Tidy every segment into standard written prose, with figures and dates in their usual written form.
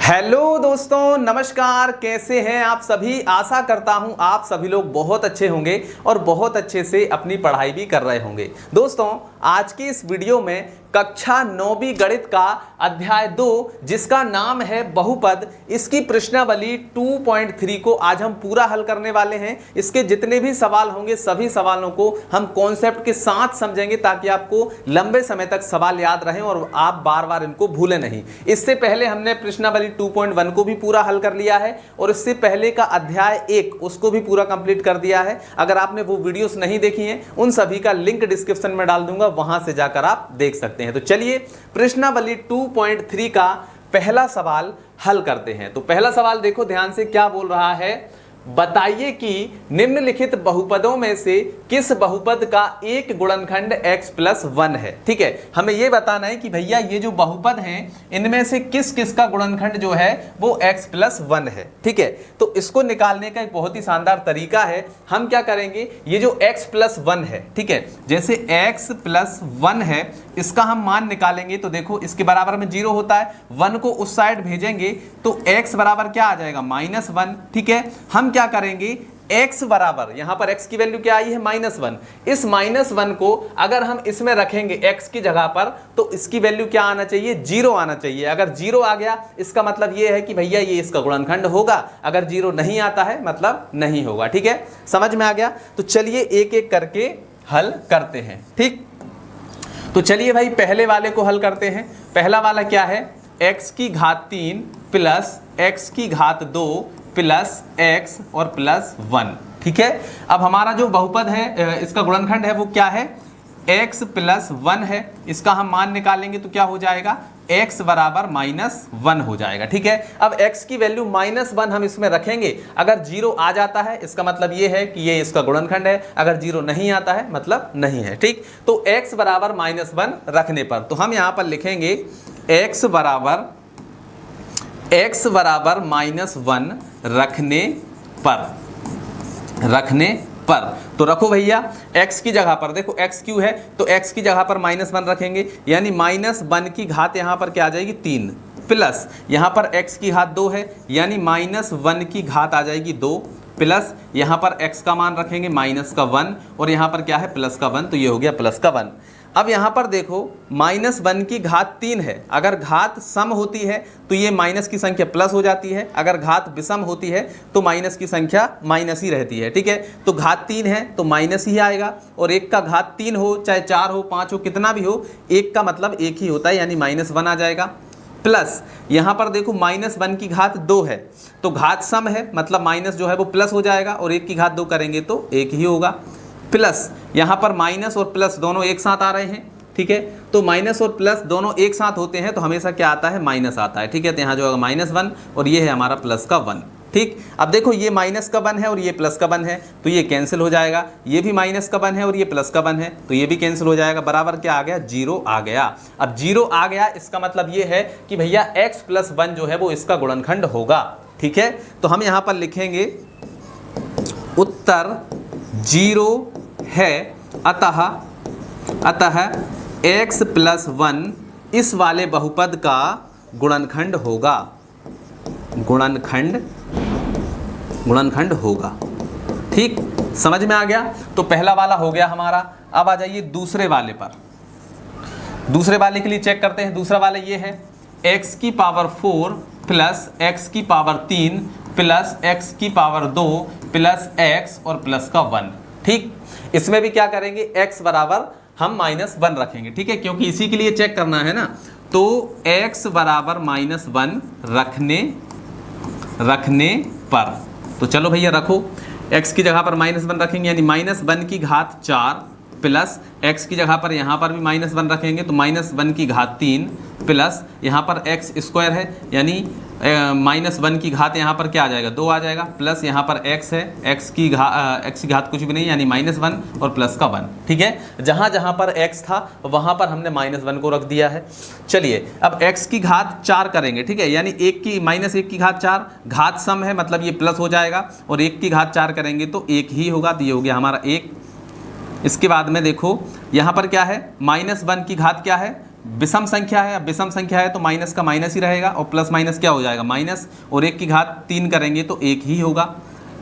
Hello दोस्तों, नमस्कार। कैसे हैं आप सभी। आशा करता हूं आप सभी लोग बहुत अच्छे होंगे और बहुत अच्छे से अपनी पढ़ाई भी कर रहे होंगे। दोस्तों, आज की इस वीडियो में कक्षा 9वीं गणित का अध्याय 2 जिसका नाम है बहुपद, इसकी प्रश्नावली 2.3 को आज हम पूरा हल करने वाले हैं। इसके जितने भी सवाल होंगे सभी सवालों को हम कॉन्सेप्ट के साथ समझेंगे ताकि आपको लंबे समय तक सवाल याद रहें और आप बार बार इनको भूलें नहीं। इससे पहले हमने प्रश्नावली 2.1 को भी पूरा हल कर लिया है और इससे पहले का अध्याय 1 उसको भी पूरा कंप्लीट कर दिया है। अगर आपने वो वीडियोस नहीं देखी हैं उन सभी का लिंक डिस्क्रिप्शन में डाल दूंगा, वहां से जाकर आप देख सकते हैं। तो चलिए प्रश्नावली 2.3 का पहला सवाल हल करते हैं। तो पहला सवाल देखो ध्यान से, क्या बोल रहा है। बताइए कि निम्नलिखित बहुपदों में से किस बहुपद का एक गुणनखंड x+1 है। ठीक है, हमें यह बताना है कि भैया ये जो बहुपद हैं इनमें से किस किस का गुणनखंड जो है वो x+1 है। ठीक है, तो इसको निकालने का एक बहुत ही शानदार तरीका है। हम क्या करेंगे, ये जो x+1 है, ठीक है, जैसे x+1 है इसका हम मान निकालेंगे तो देखो इसके बराबर में 0 होता है, 1 को उस साइड भेजेंगे तो x बराबर क्या आ जाएगा, -1। ठीक है, हम क्या करेंगे, x बराबर, यहां पर x की वैल्यू क्या आई है, -1। इस -1 को अगर हम इसमें रखेंगे x की जगह पर तो इसकी वैल्यू क्या आना चाहिए, 0 आना चाहिए। अगर 0 आ गया इसका मतलब ये है कि भैया ये इसका गुणनखंड होगा। अगर 0 नहीं आता है मतलब नहीं होगा। ठीक है, समझ में आ गया। तो चलिए एक एक करके हल करते हैं। ठीक, तो चलिए भाई पहले वाले को हल करते हैं। पहला वाला क्या है, x³ plus x² plus x और +1। ठीक है, अब हमारा जो बहुपद है इसका गुणनखंड है वो क्या है, x+1 है। इसका हम मान निकालेंगे तो क्या हो जाएगा, x बराबर -1 हो जाएगा। ठीक है, अब x की वैल्यू -1 हम इसमें रखेंगे। अगर 0 आ जाता है इसका मतलब ये है कि ये इसका गुणनखंड है, अगर 0 नहीं आता है मतलब नहीं है। ठीक, तो x बराबर -1 रखने पर तो हम यहाँ पर लिखेंगे x बराबर -1 रखने पर तो रखो भैया x की जगह पर, देखो x क्यों है तो x की जगह पर -1 रखेंगे, यानी -1 की घात यहाँ पर क्या आ जाएगी, 3, प्लस यहाँ पर x की घात 2 है यानी -1 की घात आ जाएगी 2, प्लस यहाँ पर x का मान रखेंगे -1 और यहाँ पर क्या है +1, तो ये हो गया +1। अब यहाँ पर देखो -1 की घात 3 है। अगर घात सम होती है तो ये माइनस की संख्या प्लस हो जाती है, अगर घात विषम होती है तो माइनस की संख्या माइनस ही रहती है। ठीक है, तो घात 3 है तो माइनस ही आएगा और 1 का घात 3 हो चाहे 4 हो 5 हो कितना भी हो, 1 का मतलब 1 ही होता है यानी -1 आ जाएगा। प्लस यहाँ पर देखो -1 की घात 2 है तो घात सम है मतलब माइनस जो है वो प्लस हो जाएगा और 1 की घात 2 करेंगे तो 1 ही होगा। प्लस यहाँ पर माइनस और प्लस दोनों एक साथ आ रहे हैं। ठीक है, तो माइनस और प्लस दोनों एक साथ होते हैं तो हमेशा क्या आता है, माइनस आता है। ठीक है, तो यहाँ जो है -1 और ये है हमारा +1। ठीक, अब देखो ये -1 है और ये +1 है तो ये कैंसिल हो जाएगा, ये भी -1 है और ये +1 है तो ये भी कैंसिल हो जाएगा, बराबर क्या आ गया, 0 आ गया। अब 0 आ गया इसका मतलब ये है कि भैया x+1 जो है वो इसका गुणनखंड होगा। ठीक है, तो हम यहाँ पर लिखेंगे उत्तर 0 है, अतः x+1 इस वाले बहुपद का गुणनखंड होगा, गुणनखंड होगा। ठीक, समझ में आ गया। तो पहला वाला हो गया हमारा। अब आ जाइए दूसरे वाले पर। दूसरे वाले के लिए चेक करते हैं। दूसरा वाला ये है x⁴ plus x⁴ plus x⁴ plus x और +1। ठीक, इसमें भी क्या करेंगे, x बराबर हम -1 रखेंगे। ठीक है, क्योंकि इसी के लिए चेक करना है ना, तो x बराबर -1 रखने पर तो चलो भैया रखो, x की जगह पर -1 रखेंगे यानी -1 की घात 4 प्लस x की जगह पर यहाँ पर भी -1 रखेंगे तो -1 की घात 3 प्लस यहाँ पर x² है यानी -1 की घात यहाँ पर क्या आ जाएगा, 2 आ जाएगा, प्लस यहाँ पर x है, x की घात कुछ भी नहीं यानी -1 और +1। ठीक है, जहाँ जहाँ पर x था वहाँ पर हमने -1 को रख दिया है। चलिए अब x की घात 4 करेंगे। ठीक है, यानी -1 की घात 4, घात सम है मतलब ये प्लस हो जाएगा और 1 की घात 4 करेंगे तो 1 ही होगा, तो ये हो गया हमारा 1। इसके बाद में देखो यहाँ पर क्या है, -1 की घात क्या है विषम संख्या है, अब विषम संख्या है तो माइनस का माइनस ही रहेगा और प्लस माइनस क्या हो जाएगा माइनस, और 1 की घात 3 करेंगे तो 1 ही होगा।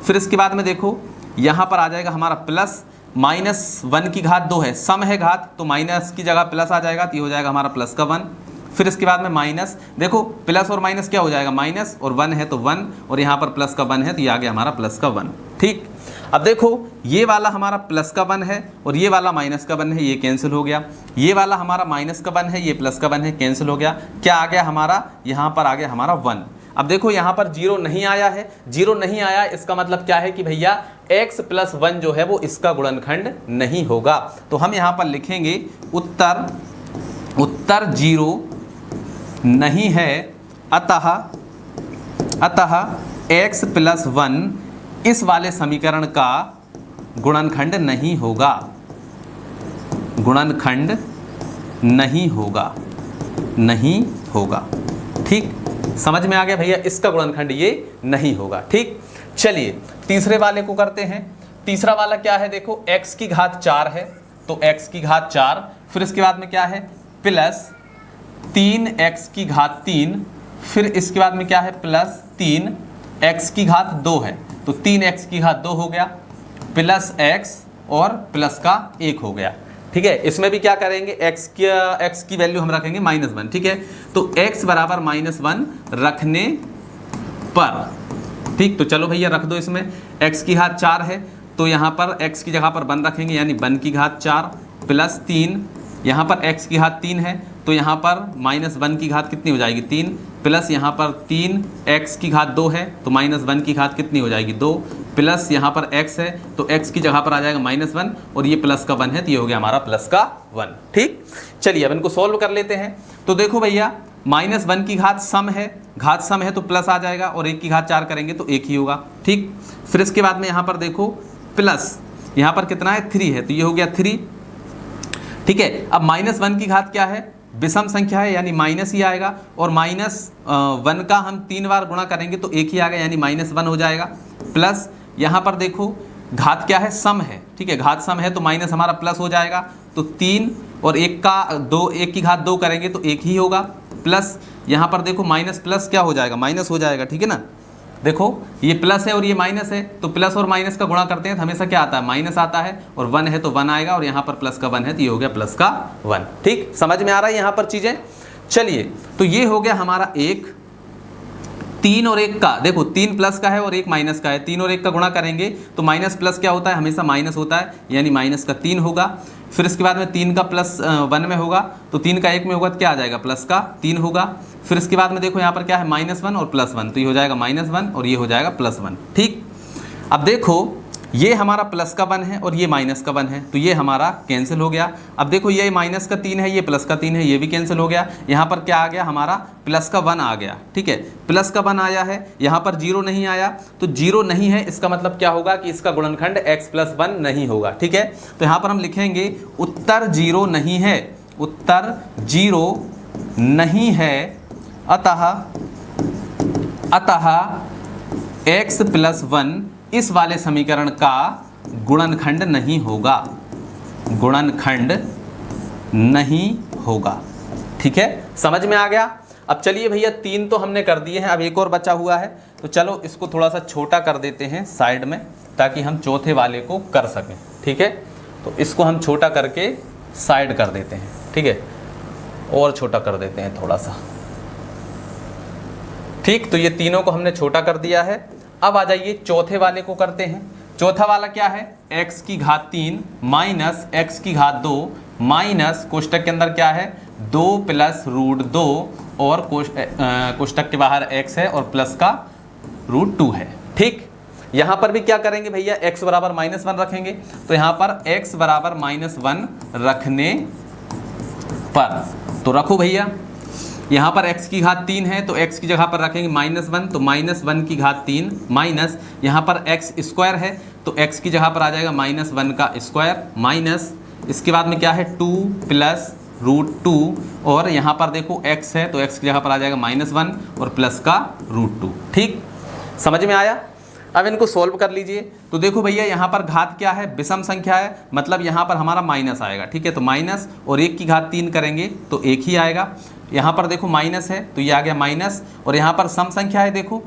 फिर इसके बाद में देखो यहाँ पर आ जाएगा हमारा प्लस, -1 की घात 2 है, सम है घात तो माइनस की जगह प्लस आ जाएगा तो ये हो जाएगा हमारा प्लस का 1। फिर इसके बाद में माइनस, देखो प्लस और माइनस क्या हो जाएगा माइनस, और 1 है तो 1, और यहाँ पर प्लस का 1 है तो ये आ गया हमारा प्लस का 1। ठीक, अब देखो ये वाला हमारा प्लस का 1 है और ये वाला माइनस का 1 है, ये कैंसिल हो गया। ये वाला हमारा माइनस का 1 है, ये प्लस का 1 है, कैंसिल हो गया। क्या आ गया हमारा, यहाँ पर आ गया हमारा 1। अब देखो यहाँ पर 0 नहीं आया है, 0 नहीं आया इसका मतलब क्या है कि भैया x + 1 जो है वो इसका गुणनखंड नहीं होगा। तो हम यहाँ पर लिखेंगे उत्तर 0 नहीं है, अतः x + 1 इस वाले समीकरण का गुणनखंड नहीं होगा, गुणनखंड नहीं होगा, नहीं होगा। ठीक, समझ में आ गया भैया, इसका गुणनखंड ये नहीं होगा। ठीक, चलिए तीसरे वाले को करते हैं। तीसरा वाला क्या है, देखो x की घात 4 है तो x की घात 4, फिर इसके बाद में क्या है प्लस 3x की घात 3, फिर इसके बाद में क्या है प्लस 3x की घात 2 है तो 3x की घात 2 हो गया, प्लस x और प्लस का 1 हो गया। ठीक है, इसमें भी क्या करेंगे x की वैल्यू हम रखेंगे -1। ठीक है, तो x बराबर -1 रखने पर, ठीक, तो चलो भैया रख दो। इसमें x की घात 4 है तो यहाँ पर x की जगह पर 1 रखेंगे, यानी 1 की घात 4 प्लस 3, यहाँ पर x की घात 3 है तो यहाँ पर -1 की घात कितनी हो जाएगी 3, प्लस यहाँ पर 3x की घात 2 है तो -1 की घात कितनी हो जाएगी 2, प्लस यहाँ पर x है तो x की जगह पर आ जाएगा -1 और ये प्लस का 1 है तो ये हो गया हमारा प्लस का 1। ठीक, चलिए अब इनको सॉल्व कर लेते हैं। तो देखो भैया -1 की घात सम है, घात सम है तो प्लस आ जाएगा, और 1 की घात 4 करेंगे तो 1 ही होगा। ठीक, फिर इसके बाद में यहाँ पर देखो प्लस, यहाँ पर कितना है 3 है तो ये हो गया 3। ठीक है, अब -1 की घात क्या है, विषम संख्या है यानी माइनस ही आएगा, और -1 का हम 3 बार गुणा करेंगे तो 1 ही आ गया यानी -1 हो जाएगा। प्लस यहाँ पर देखो घात क्या है सम है, ठीक है, घात सम है तो माइनस हमारा प्लस हो जाएगा, तो 3 और 1 की घात 2 करेंगे तो 1 ही होगा। प्लस यहाँ पर देखो माइनस प्लस क्या हो जाएगा माइनस हो जाएगा। ठीक है ना, देखो ये प्लस है और ये माइनस है तो प्लस और माइनस का गुणा करते हैं तो हमेशा क्या आता है माइनस आता है, और 1 है तो 1 आएगा, और यहाँ पर प्लस का 1 है तो ये हो गया प्लस का 1। ठीक, समझ में आ रहा है यहाँ पर चीजें। चलिए तो ये हो गया हमारा 1, 3 और 1 का, देखो 3 प्लस का है और 1 माइनस का है, 3 और 1 का गुणा करेंगे तो माइनस प्लस क्या होता है हमेशा माइनस होता है, यानी माइनस का 3 होगा। फिर इसके बाद में 3 का प्लस 1 में होगा तो 3 का 1 में होगा तो क्या आ जाएगा प्लस का 3 होगा। फिर इसके बाद में देखो यहाँ पर क्या है -1 और +1 तो ये हो जाएगा -1 और ये हो जाएगा +1। ठीक, अब देखो ये हमारा प्लस का 1 है और ये माइनस का 1 है तो ये हमारा कैंसिल हो गया। अब देखो ये माइनस का 3 है, ये प्लस का 3 है, ये भी कैंसिल हो गया। यहाँ पर क्या आ गया हमारा प्लस का 1 आ गया। ठीक है, प्लस का 1 आया है, यहाँ पर 0 नहीं आया तो 0 नहीं है, इसका मतलब क्या होगा कि इसका गुणनखंड x + 1 नहीं होगा। ठीक है, तो यहाँ पर हम लिखेंगे उत्तर 0 नहीं है, उत्तर 0 नहीं है, अतः x + 1 इस वाले समीकरण का गुणनखंड नहीं होगा, गुणनखंड नहीं होगा। ठीक है, समझ में आ गया। अब चलिए भैया 3 तो हमने कर दिए हैं, अब एक और बचा हुआ है तो चलो इसको थोड़ा सा छोटा कर देते हैं साइड में ताकि हम चौथे वाले को कर सकें। ठीक है, तो इसको हम छोटा करके साइड कर देते हैं। ठीक है, और छोटा कर देते हैं थोड़ा सा। ठीक, तो ये तीनों को हमने छोटा कर दिया है। अब आ जाइए चौथे वाले को करते हैं। चौथा वाला क्या है, x की घात 3 माइनस x की घात 2 माइनस कोष्टक के अंदर क्या है 2 + √2 और कोष्टक के बाहर x है और प्लस का √2 है। ठीक, यहाँ पर भी क्या करेंगे भैया x बराबर -1 रखेंगे, तो यहाँ पर x बराबर -1 रखने पर तो रखो भैया, यहाँ पर x की घात 3 है तो x की जगह पर रखेंगे -1 तो -1 की घात 3 माइनस यहाँ पर x² है तो x की जगह पर आ जाएगा -1 का स्क्वायर माइनस इसके बाद में क्या है 2 + √2 और यहाँ पर देखो x है तो x की जगह पर आ जाएगा -1 और प्लस का √2। ठीक, समझ में आया। अब इनको सॉल्व कर लीजिए। तो देखो भैया यहाँ पर घात क्या है, विषम संख्या है, मतलब यहाँ पर हमारा माइनस आएगा, ठीक है। तो माइनस और 1 की घात 3 करेंगे तो 1 ही आएगा। यहाँ पर देखो माइनस है तो ये आ गया माइनस, और यहाँ पर सम संख्या है, देखो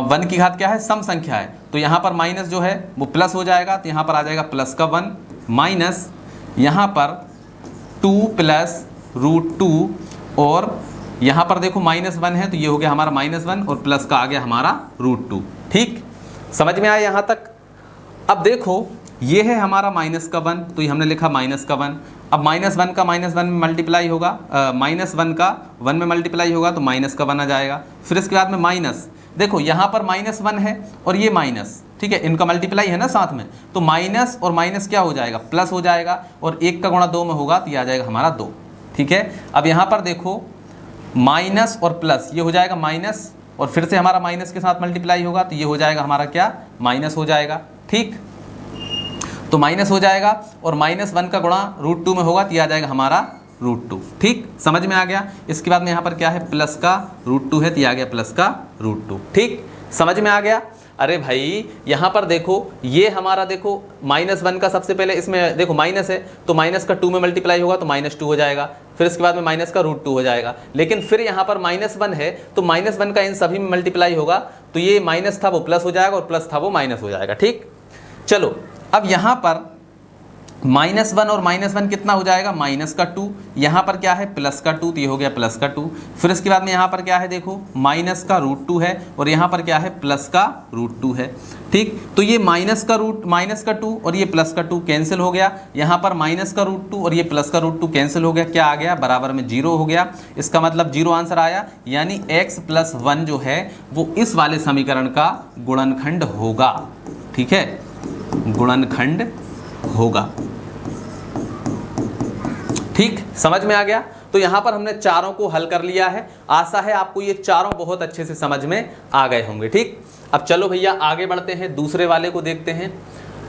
1 की घात क्या है, सम संख्या है, तो यहाँ पर माइनस जो है वो प्लस हो जाएगा, तो यहाँ पर आ जाएगा प्लस का 1 माइनस यहाँ पर 2 प्लस √2, और यहाँ पर देखो -1 है तो ये हो गया हमारा -1 और प्लस का आ गया हमारा √2। ठीक, समझ में आया यहाँ तक। अब देखो ये है हमारा माइनस का 1, तो ये हमने लिखा माइनस का 1। अब -1 का -1 में मल्टीप्लाई होगा, -1 का 1 में मल्टीप्लाई होगा तो माइनस का 1 आ जाएगा। फिर इसके बाद में माइनस, देखो यहाँ पर -1 है और ये माइनस, ठीक है, इनका मल्टीप्लाई है ना साथ में, तो माइनस और माइनस क्या हो जाएगा, प्लस हो जाएगा, और 1 का गुणा 2 में होगा तो ये आ जाएगा हमारा 2। ठीक है, अब यहाँ पर देखो माइनस और प्लस, ये हो जाएगा माइनस, और फिर से हमारा माइनस के साथ मल्टीप्लाई होगा तो ये हो जाएगा हमारा क्या, माइनस हो जाएगा। ठीक, तो माइनस हो जाएगा, और -1 का गुणा √2 में होगा तो ये आ जाएगा हमारा √2। ठीक, समझ में आ गया। इसके बाद में यहाँ पर क्या है, प्लस का √2 है तो ये आ गया प्लस का √2। ठीक, समझ में आ गया। अरे भाई यहाँ पर देखो ये हमारा देखो -1 का सबसे पहले इसमें देखो माइनस है तो माइनस का 2 में मल्टीप्लाई होगा तो -2 हो जाएगा, फिर इसके बाद में माइनस का √2 हो जाएगा। लेकिन फिर यहाँ पर -1 है तो -1 का इन सभी में मल्टीप्लाई होगा तो ये माइनस था वो प्लस हो जाएगा और प्लस था वो माइनस हो जाएगा। ठीक, चलो अब यहाँ पर -1 और -1 कितना हो जाएगा, माइनस का 2, यहाँ पर क्या है प्लस का 2 तो ये हो गया प्लस का 2। फिर इसके बाद में यहाँ पर क्या है, देखो माइनस का √2 है और यहाँ पर क्या है प्लस का √2 है। ठीक, तो ये माइनस का 2 और ये प्लस का 2 कैंसिल हो गया, यहाँ पर माइनस का √2 और ये प्लस का √2 कैंसिल हो गया, क्या आ गया, बराबर में 0 हो गया। इसका मतलब 0 आंसर आया, यानी x+1 जो है वो इस वाले समीकरण का गुणनखंड होगा। ठीक है, गुणनखंड होगा। ठीक, समझ में आ गया। तो यहाँ पर हमने चारों को हल कर लिया है। आशा है आपको ये चारों बहुत अच्छे से समझ में आ गए होंगे। ठीक, अब चलो भैया आगे बढ़ते हैं, दूसरे वाले को देखते हैं।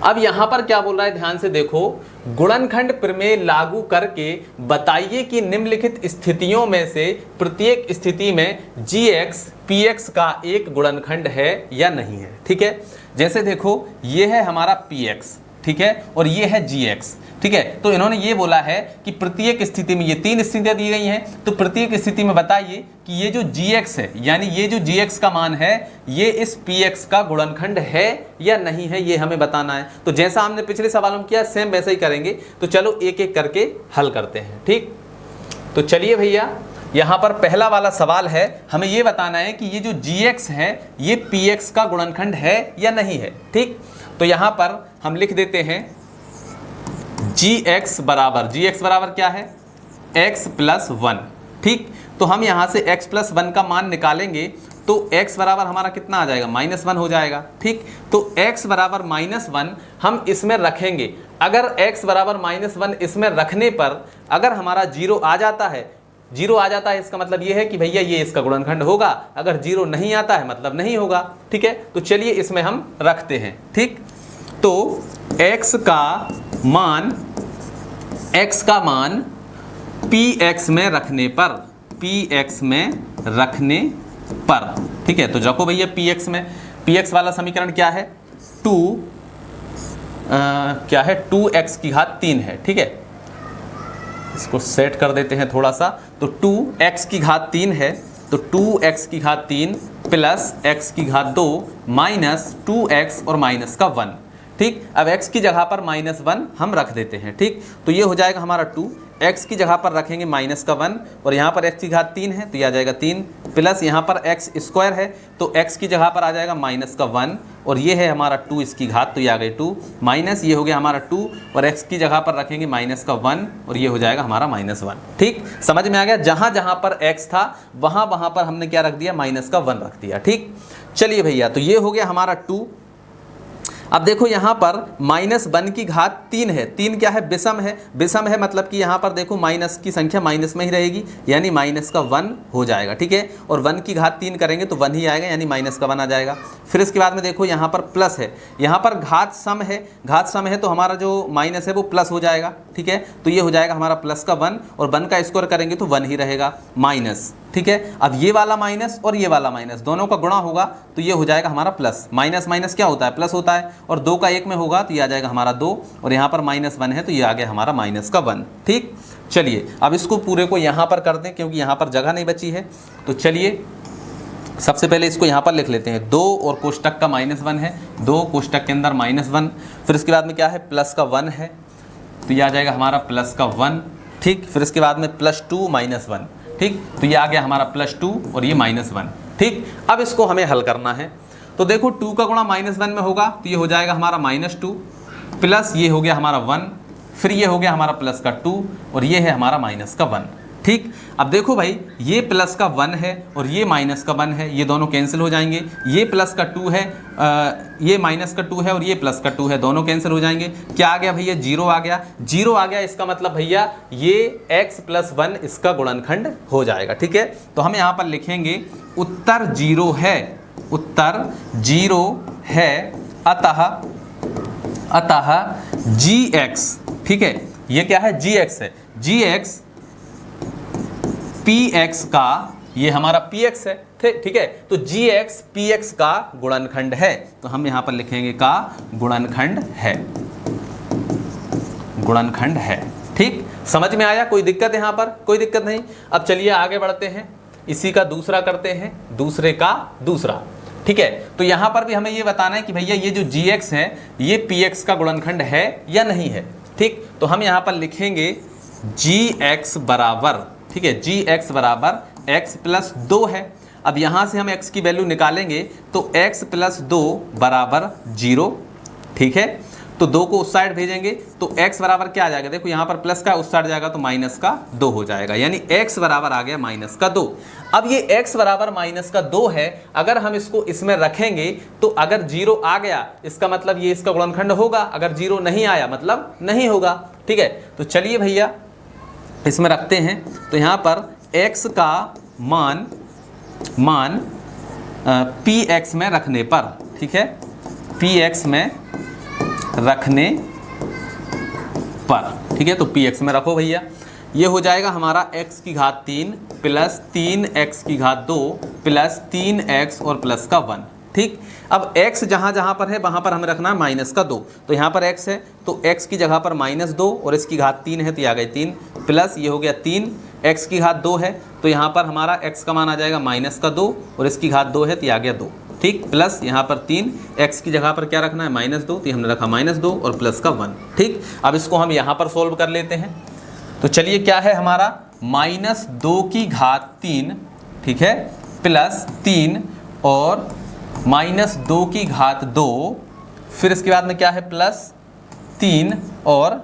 अब यहाँ पर क्या बोल रहा है, ध्यान से देखो, गुणनखंड प्रमेय लागू करके बताइए कि निम्नलिखित स्थितियों में से प्रत्येक स्थिति में gx px का एक गुणनखंड है या नहीं है। ठीक है, जैसे देखो ये है हमारा px, ठीक है, और ये है gx। ठीक है, तो इन्होंने ये बोला है कि प्रत्येक स्थिति में, ये 3 स्थितियां दी गई हैं, तो प्रत्येक स्थिति में बताइए कि ये जो gx है, यानी ये जो gx का मान है ये इस px का गुणनखंड है या नहीं है, ये हमें बताना है। तो जैसा हमने पिछले सवालों में किया सेम वैसा ही करेंगे। तो चलो एक एक करके हल करते हैं। ठीक, तो चलिए भैया यहाँ पर पहला वाला सवाल है, हमें ये बताना है कि ये जो gx है ये px का गुणनखंड है या नहीं है। ठीक, तो यहाँ पर हम लिख देते हैं gx बराबर क्या है, x+1। ठीक, तो हम यहाँ से x+1 का मान निकालेंगे तो x बराबर हमारा कितना आ जाएगा, -1 हो जाएगा। ठीक, तो x बराबर -1 हम इसमें रखेंगे। अगर x बराबर -1 इसमें रखने पर अगर हमारा 0 आ जाता है, 0 आ जाता है इसका मतलब ये है कि भैया ये इसका गुणनखंड होगा। अगर 0 नहीं आता है मतलब नहीं होगा। ठीक है, तो चलिए इसमें हम रखते हैं। ठीक, तो x का मान px में रखने पर, ठीक है, तो रखो भैया px में। px वाला समीकरण क्या है, 2x की घात 3 है। ठीक है, इसको सेट कर देते हैं थोड़ा सा। तो 2x की घात 3 है, तो 2x की घात 3 प्लस x की घात 2 माइनस 2x और माइनस का 1। ठीक, अब x की जगह पर -1 हम रख देते हैं। ठीक, तो ये हो जाएगा हमारा 2, x की जगह पर रखेंगे माइनस का 1 और यहाँ पर x की घात 3 है तो ये आ जाएगा 3 प्लस यहाँ पर x² है तो x की जगह पर आ जाएगा -1 और ये है हमारा 2 इसकी घात तो ये आ गई 2 माइनस ये हो गया हमारा 2 और x की जगह पर रखेंगे -1 और ये हो जाएगा हमारा -1। ठीक, समझ में आ गया। जहाँ जहाँ पर x था वहाँ पर हमने क्या रख दिया, -1 रख दिया। ठीक, चलिए भैया, तो ये हो गया हमारा 2। अब देखो यहाँ पर -1 की घात 3 है, 3 क्या है, विषम है। विषम है मतलब कि यहाँ पर देखो माइनस की संख्या माइनस में ही रहेगी यानी -1 हो जाएगा। ठीक है, और 1 की घात 3 करेंगे तो 1 ही आएगा यानी -1 आ जाएगा। फिर इसके बाद में देखो यहाँ पर प्लस है, यहाँ पर घात सम है, घात सम है तो हमारा जो माइनस है वो प्लस हो जाएगा। ठीक है, तो ये हो जाएगा हमारा +1 और 1 का स्क्वायर करेंगे तो 1 ही रहेगा माइनस। ठीक है। अब ये वाला माइनस और ये वाला माइनस दोनों का गुणा होगा तो ये हो जाएगा हमारा प्लस, माइनस माइनस क्या होता है, प्लस होता है, और 2 का 1 में होगा तो ये आ जाएगा हमारा 2, और यहाँ पर -1 है तो ये आ गया हमारा -1। ठीक, चलिए अब इसको पूरे को यहाँ पर कर दें क्योंकि यहाँ पर जगह नहीं बची है। तो चलिए सबसे पहले इसको यहाँ पर लिख लेते हैं, 2 और कोष्टक का -1 है, 2 कोष्टक के अंदर -1, फिर इसके बाद में क्या है, प्लस का 1 है तो ये आ जाएगा हमारा प्लस का 1। ठीक, फिर इसके बाद में +2 -1, ठीक, तो ये आ गया हमारा +2 और ये -1। ठीक, अब इसको हमें हल करना है। तो देखो 2 का गुणा -1 में होगा तो ये हो जाएगा हमारा -2, प्लस ये हो गया हमारा 1, फिर ये हो गया हमारा प्लस का 2 और ये है हमारा -1। ठीक, अब देखो भाई ये प्लस का 1 है और ये -1 है, ये दोनों कैंसिल हो जाएंगे, ये प्लस का 2 है, ये -2 है और ये प्लस का 2 है, दोनों कैंसिल हो जाएंगे। क्या आ गया भैया, 0 आ गया, 0 आ गया, इसका मतलब भैया ये x + 1 इसका गुणनखंड हो जाएगा। ठीक है, तो हम यहाँ पर लिखेंगे उत्तर 0 है, उत्तर 0 है, अतः gx, ठीक है, ये क्या है, gx है, gx px का, ये हमारा px है, ठीक है, तो gx px का गुणनखंड है, तो हम यहां पर लिखेंगे का गुणनखंड है, गुणनखंड है। ठीक, समझ में आया, कोई दिक्कत यहां पर, कोई दिक्कत नहीं। अब चलिए आगे बढ़ते हैं, इसी का दूसरा करते हैं, दूसरे का दूसरा। ठीक है, तो यहां पर भी हमें ये बताना है कि भैया ये जो gx है ये px का गुणनखंड है या नहीं है। ठीक, तो हम यहां पर लिखेंगे gx बराबर, ठीक है, gx बराबर x + 2 है। अब यहाँ से हम x की वैल्यू निकालेंगे तो x + 2 बराबर 0। ठीक है, तो 2 को उस साइड भेजेंगे तो x बराबर क्या आ जाएगा, देखो यहाँ पर प्लस का उस साइड जाएगा तो -2 हो जाएगा, यानी x बराबर आ गया -2। अब ये x बराबर -2 है, अगर हम इसको इसमें रखेंगे तो अगर 0 आ गया इसका मतलब ये इसका गुणनखंड होगा, अगर 0 नहीं आया मतलब नहीं होगा। ठीक है, तो चलिए भैया इसमें रखते हैं, तो यहाँ पर x का मान px में रखने पर, ठीक है, px में रखने पर, ठीक है, तो px में रखो भैया, ये हो जाएगा हमारा x की घात 3 + 3x की घात 2 + 3x और प्लस का 1। ठीक, अब x जहाँ जहाँ पर है वहाँ पर हमें रखना है -2, तो यहाँ पर x है तो x की जगह पर -2 और इसकी घात 3 है तो ये आ गई 3, प्लस ये हो गया 3, x की घात 2 है तो यहाँ पर हमारा x का मान आ जाएगा -2 और इसकी घात 2 है तो ये आ गया 2। ठीक, प्लस यहाँ पर 3, x की जगह पर क्या रखना है, -2, तो हमने रखा -2 और प्लस का 1। ठीक, अब इसको हम यहाँ पर सोल्व कर लेते हैं, तो चलिए क्या है हमारा -2 की घात 3, ठीक है, प्लस 3 और -2 की घात 2, फिर इसके बाद में क्या है प्लस 3 और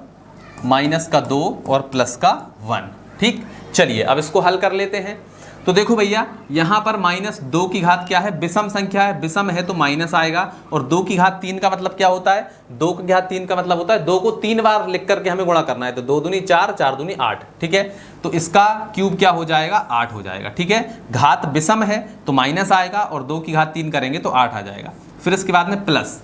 -2 और प्लस का 1। ठीक, चलिए अब इसको हल कर लेते हैं। तो देखो भैया यहाँ पर -2 की घात क्या है, विषम संख्या है, विषम है तो माइनस आएगा, और 2 की घात 3 का मतलब क्या होता है, 2 की घात 3 का मतलब होता है 2 को 3 बार लिख करके हमें गुणा करना है, तो 2 दूनी 4, 4 दूनी 8। ठीक है, तो इसका क्यूब क्या हो जाएगा, 8 हो जाएगा। ठीक है, घात विषम है तो माइनस आएगा और 2 की घात 3 करेंगे तो 8 आ जाएगा। फिर इसके बाद में प्लस,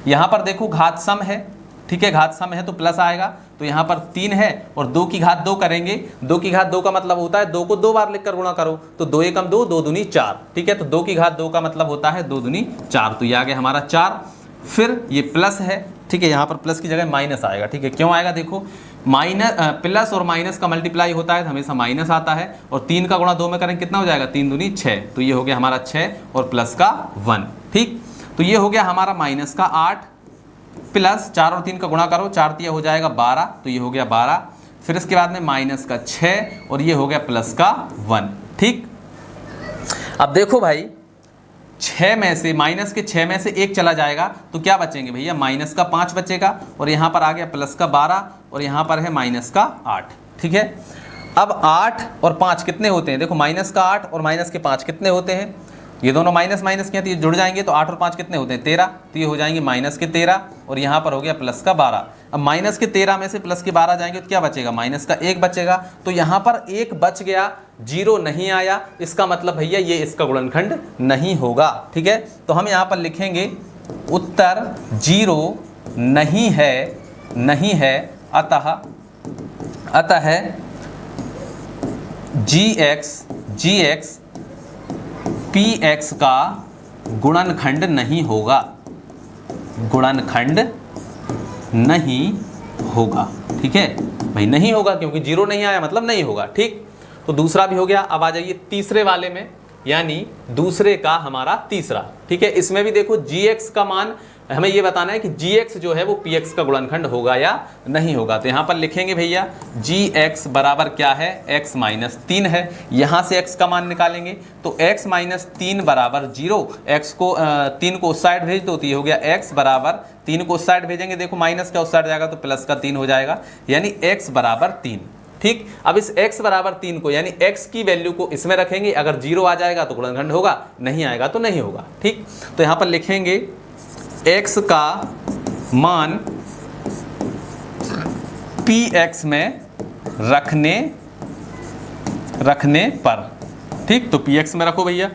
यहाँ पर देखो घात सम है, ठीक है, घात सम है तो प्लस आएगा, तो यहाँ पर 3 है और 2 की घात 2 करेंगे, 2 की घात 2 का मतलब होता है 2 को 2 बार लिखकर गुणा करो, तो 2 एकम 2, 2 दूनी 4। ठीक है, तो 2 की घात 2 का मतलब होता है 2 दूनी 4, तो ये आ गया हमारा 4। फिर ये प्लस है, ठीक है, यहाँ पर प्लस की जगह माइनस आएगा। ठीक है, क्यों आएगा, देखो प्लस और माइनस का मल्टीप्लाई होता है तो हमेशा माइनस आता है, और 3 का गुणा 2 में करेंगे कितना हो जाएगा, 3 दूनी 6, तो ये हो गया हमारा 6 और प्लस का 1। ठीक, तो ये हो गया हमारा -8 प्लस 4 और 3 का गुणा करो, 4 तिया हो जाएगा 12, तो ये हो गया 12। फिर इसके बाद में -6 और ये हो गया प्लस का 1। ठीक, अब देखो भाई 6 में से माइनस के 6 में से 1 चला जाएगा तो क्या बचेंगे भैया, माइनस का 5 बचेगा, और यहाँ पर आ गया प्लस का 12 और यहाँ पर है माइनस का 8। ठीक है, अब 8 और 5 कितने होते हैं, देखो माइनस का 8 और माइनस के 5 कितने होते हैं, ये दोनों माइनस माइनस के हैं तो ये जुड़ जाएंगे, तो 8 और 5 कितने होते हैं, 13, तो ये हो जाएंगे माइनस के 13 और यहाँ पर हो गया प्लस का 12। अब माइनस के 13 में से प्लस के 12 जाएंगे तो क्या बचेगा, माइनस का 1 बचेगा, तो यहाँ पर 1 बच गया, 0 नहीं आया, इसका मतलब भैया ये इसका गुणनखंड नहीं होगा। ठीक है, तो हम यहाँ पर लिखेंगे उत्तर 0 नहीं है, अतः gx gx px का गुणनखंड नहीं होगा, गुणनखंड नहीं होगा। ठीक है भाई, नहीं होगा क्योंकि जीरो नहीं आया मतलब नहीं होगा। ठीक, तो दूसरा भी हो गया। अब आ जाइए तीसरे वाले में, यानी दूसरे का हमारा तीसरा। ठीक है, इसमें भी देखो gx का मान हमें ये बताना है कि gx जो है वो px का गुणनखंड होगा या नहीं होगा। तो यहाँ पर लिखेंगे भैया gx बराबर क्या है, x माइनस 3 है। यहाँ से x का मान निकालेंगे तो x माइनस 3 बराबर 0। x को 3 को उस साइड भेज दो तो ये हो गया x बराबर 3 को उस साइड भेजेंगे, देखो माइनस का उस साइड जाएगा तो प्लस का 3 हो जाएगा, यानी x बराबर 3। ठीक, अब इस x बराबर 3 को यानी x की वैल्यू को इसमें रखेंगे, अगर 0 आ जाएगा तो गुणनखंड होगा, नहीं आएगा तो नहीं होगा। ठीक, तो यहाँ पर लिखेंगे x का मान px में रखने पर। ठीक, तो px में रखो भैया,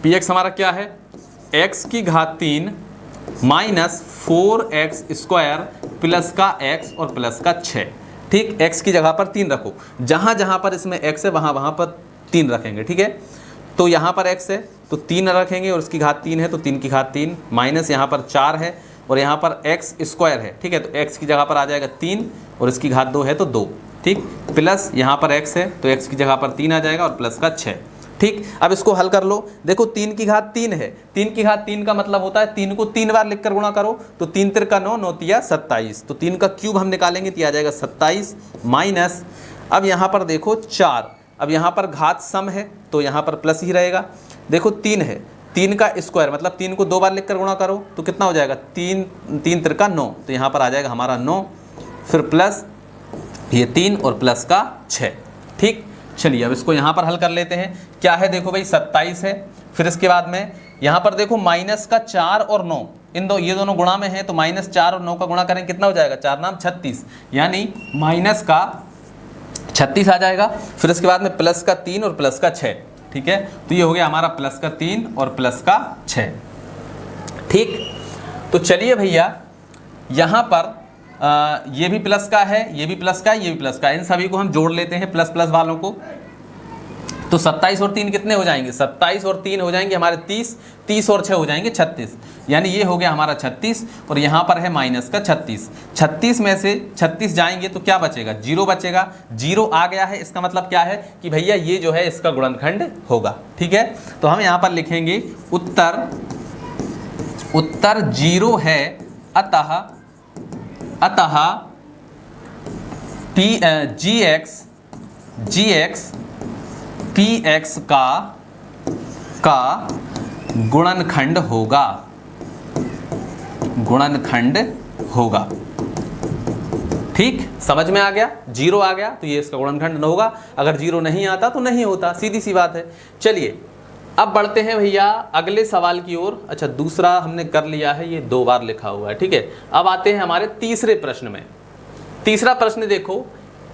px हमारा क्या है, x की घात 3 माइनस 4x स्क्वायर प्लस का x और प्लस का 6। ठीक, x की जगह पर 3 रखो, जहाँ जहाँ पर इसमें x है वहाँ पर 3 रखेंगे। ठीक है, तो यहाँ पर x है तो 3 रखेंगे और इसकी घात 3 है तो 3 की घात 3 माइनस यहाँ पर 4 है और यहाँ पर x स्क्वायर है। ठीक है, तो x की जगह पर आ जाएगा 3 और इसकी घात 2 है तो 2। ठीक, प्लस यहाँ पर x है तो x की जगह पर 3 आ जाएगा और प्लस का 6। ठीक, अब इसको हल कर लो, देखो 3 की घात 3 है, 3 की घात 3 का मतलब होता है 3 को 3 बार लिखकर गुणा करो, तो 3 तिरका 9, 9 तिया 27, तो 3 का क्यूब हम निकालेंगे तो आ जाएगा 27 माइनस, अब यहाँ पर देखो 4, अब यहाँ पर घात सम है तो यहाँ पर प्लस ही रहेगा। देखो 3 है, 3 का स्क्वायर मतलब 3 को 2 बार लिखकर गुणा करो तो कितना हो जाएगा, 3 तिरका 9, तो यहाँ पर आ जाएगा हमारा 9, फिर प्लस ये 3 और प्लस का 6। ठीक, चलिए अब इसको यहाँ पर हल कर लेते हैं। क्या है देखो भाई 27 है, फिर इसके बाद में यहाँ पर देखो माइनस का 4 और 9, ये दोनों गुणा में है तो माइनस 4 और 9 का गुणा करें कितना हो जाएगा, 4 नाम 36, यानी माइनस का 36 आ जाएगा। फिर इसके बाद में प्लस का 3 और प्लस का 6। ठीक है, तो ये हो गया हमारा प्लस का 3 और प्लस का 6। ठीक, तो चलिए भैया यहाँ पर ये भी प्लस का है, ये भी प्लस का है, ये भी प्लस का है, इन सभी को हम जोड़ लेते हैं प्लस प्लस वालों को। तो 27 और 3 कितने हो जाएंगे, 27 और 3 हो जाएंगे हमारे 30, 30 और 6 हो जाएंगे 36, यानी ये हो गया हमारा 36 और यहाँ पर है माइनस का 36। 36 में से 36 जाएंगे तो क्या बचेगा, 0 बचेगा। 0 आ गया है, इसका मतलब क्या है कि भैया ये जो है इसका गुणनखंड होगा। ठीक है, तो हम यहाँ पर लिखेंगे उत्तर 0 है, अतः gx px का गुणनखंड होगा, ठीक, समझ में आ गया। 0 आ गया तो ये इसका गुणनखंड न होगा, अगर 0 नहीं आता तो नहीं होता, सीधी सी बात है। चलिए अब बढ़ते हैं भैया अगले सवाल की ओर। अच्छा, दूसरा हमने कर लिया है, ये 2 बार लिखा हुआ है। ठीक है, अब आते हैं हमारे तीसरे प्रश्न में। तीसरा प्रश्न देखो,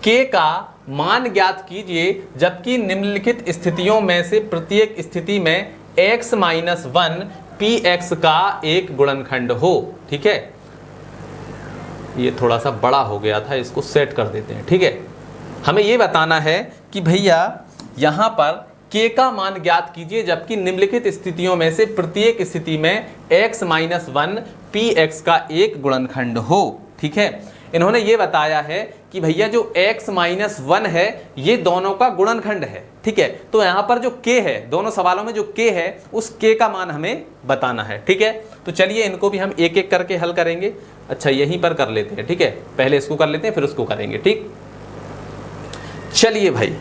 k का मान ज्ञात कीजिए जबकि निम्नलिखित स्थितियों में से प्रत्येक स्थिति में x माइनस 1 px का एक गुणनखंड हो। ठीक है, ये थोड़ा सा बड़ा हो गया था, इसको सेट कर देते हैं। ठीक है, हमें ये बताना है कि भैया यहाँ पर k का मान ज्ञात कीजिए जबकि निम्नलिखित स्थितियों में से प्रत्येक स्थिति में x माइनस 1 px का एक गुणनखंड हो। ठीक है, इन्होंने ये बताया है कि भैया जो x माइनस 1 है ये दोनों का गुणनखंड है। ठीक है, तो यहाँ पर जो k है, दोनों सवालों में जो k है उस k का मान हमें बताना है। ठीक है, तो चलिए इनको भी हम एक एक करके हल करेंगे। अच्छा, यहीं पर कर लेते हैं। ठीक है, पहले इसको कर लेते हैं फिर उसको करेंगे। ठीक, चलिए भाई,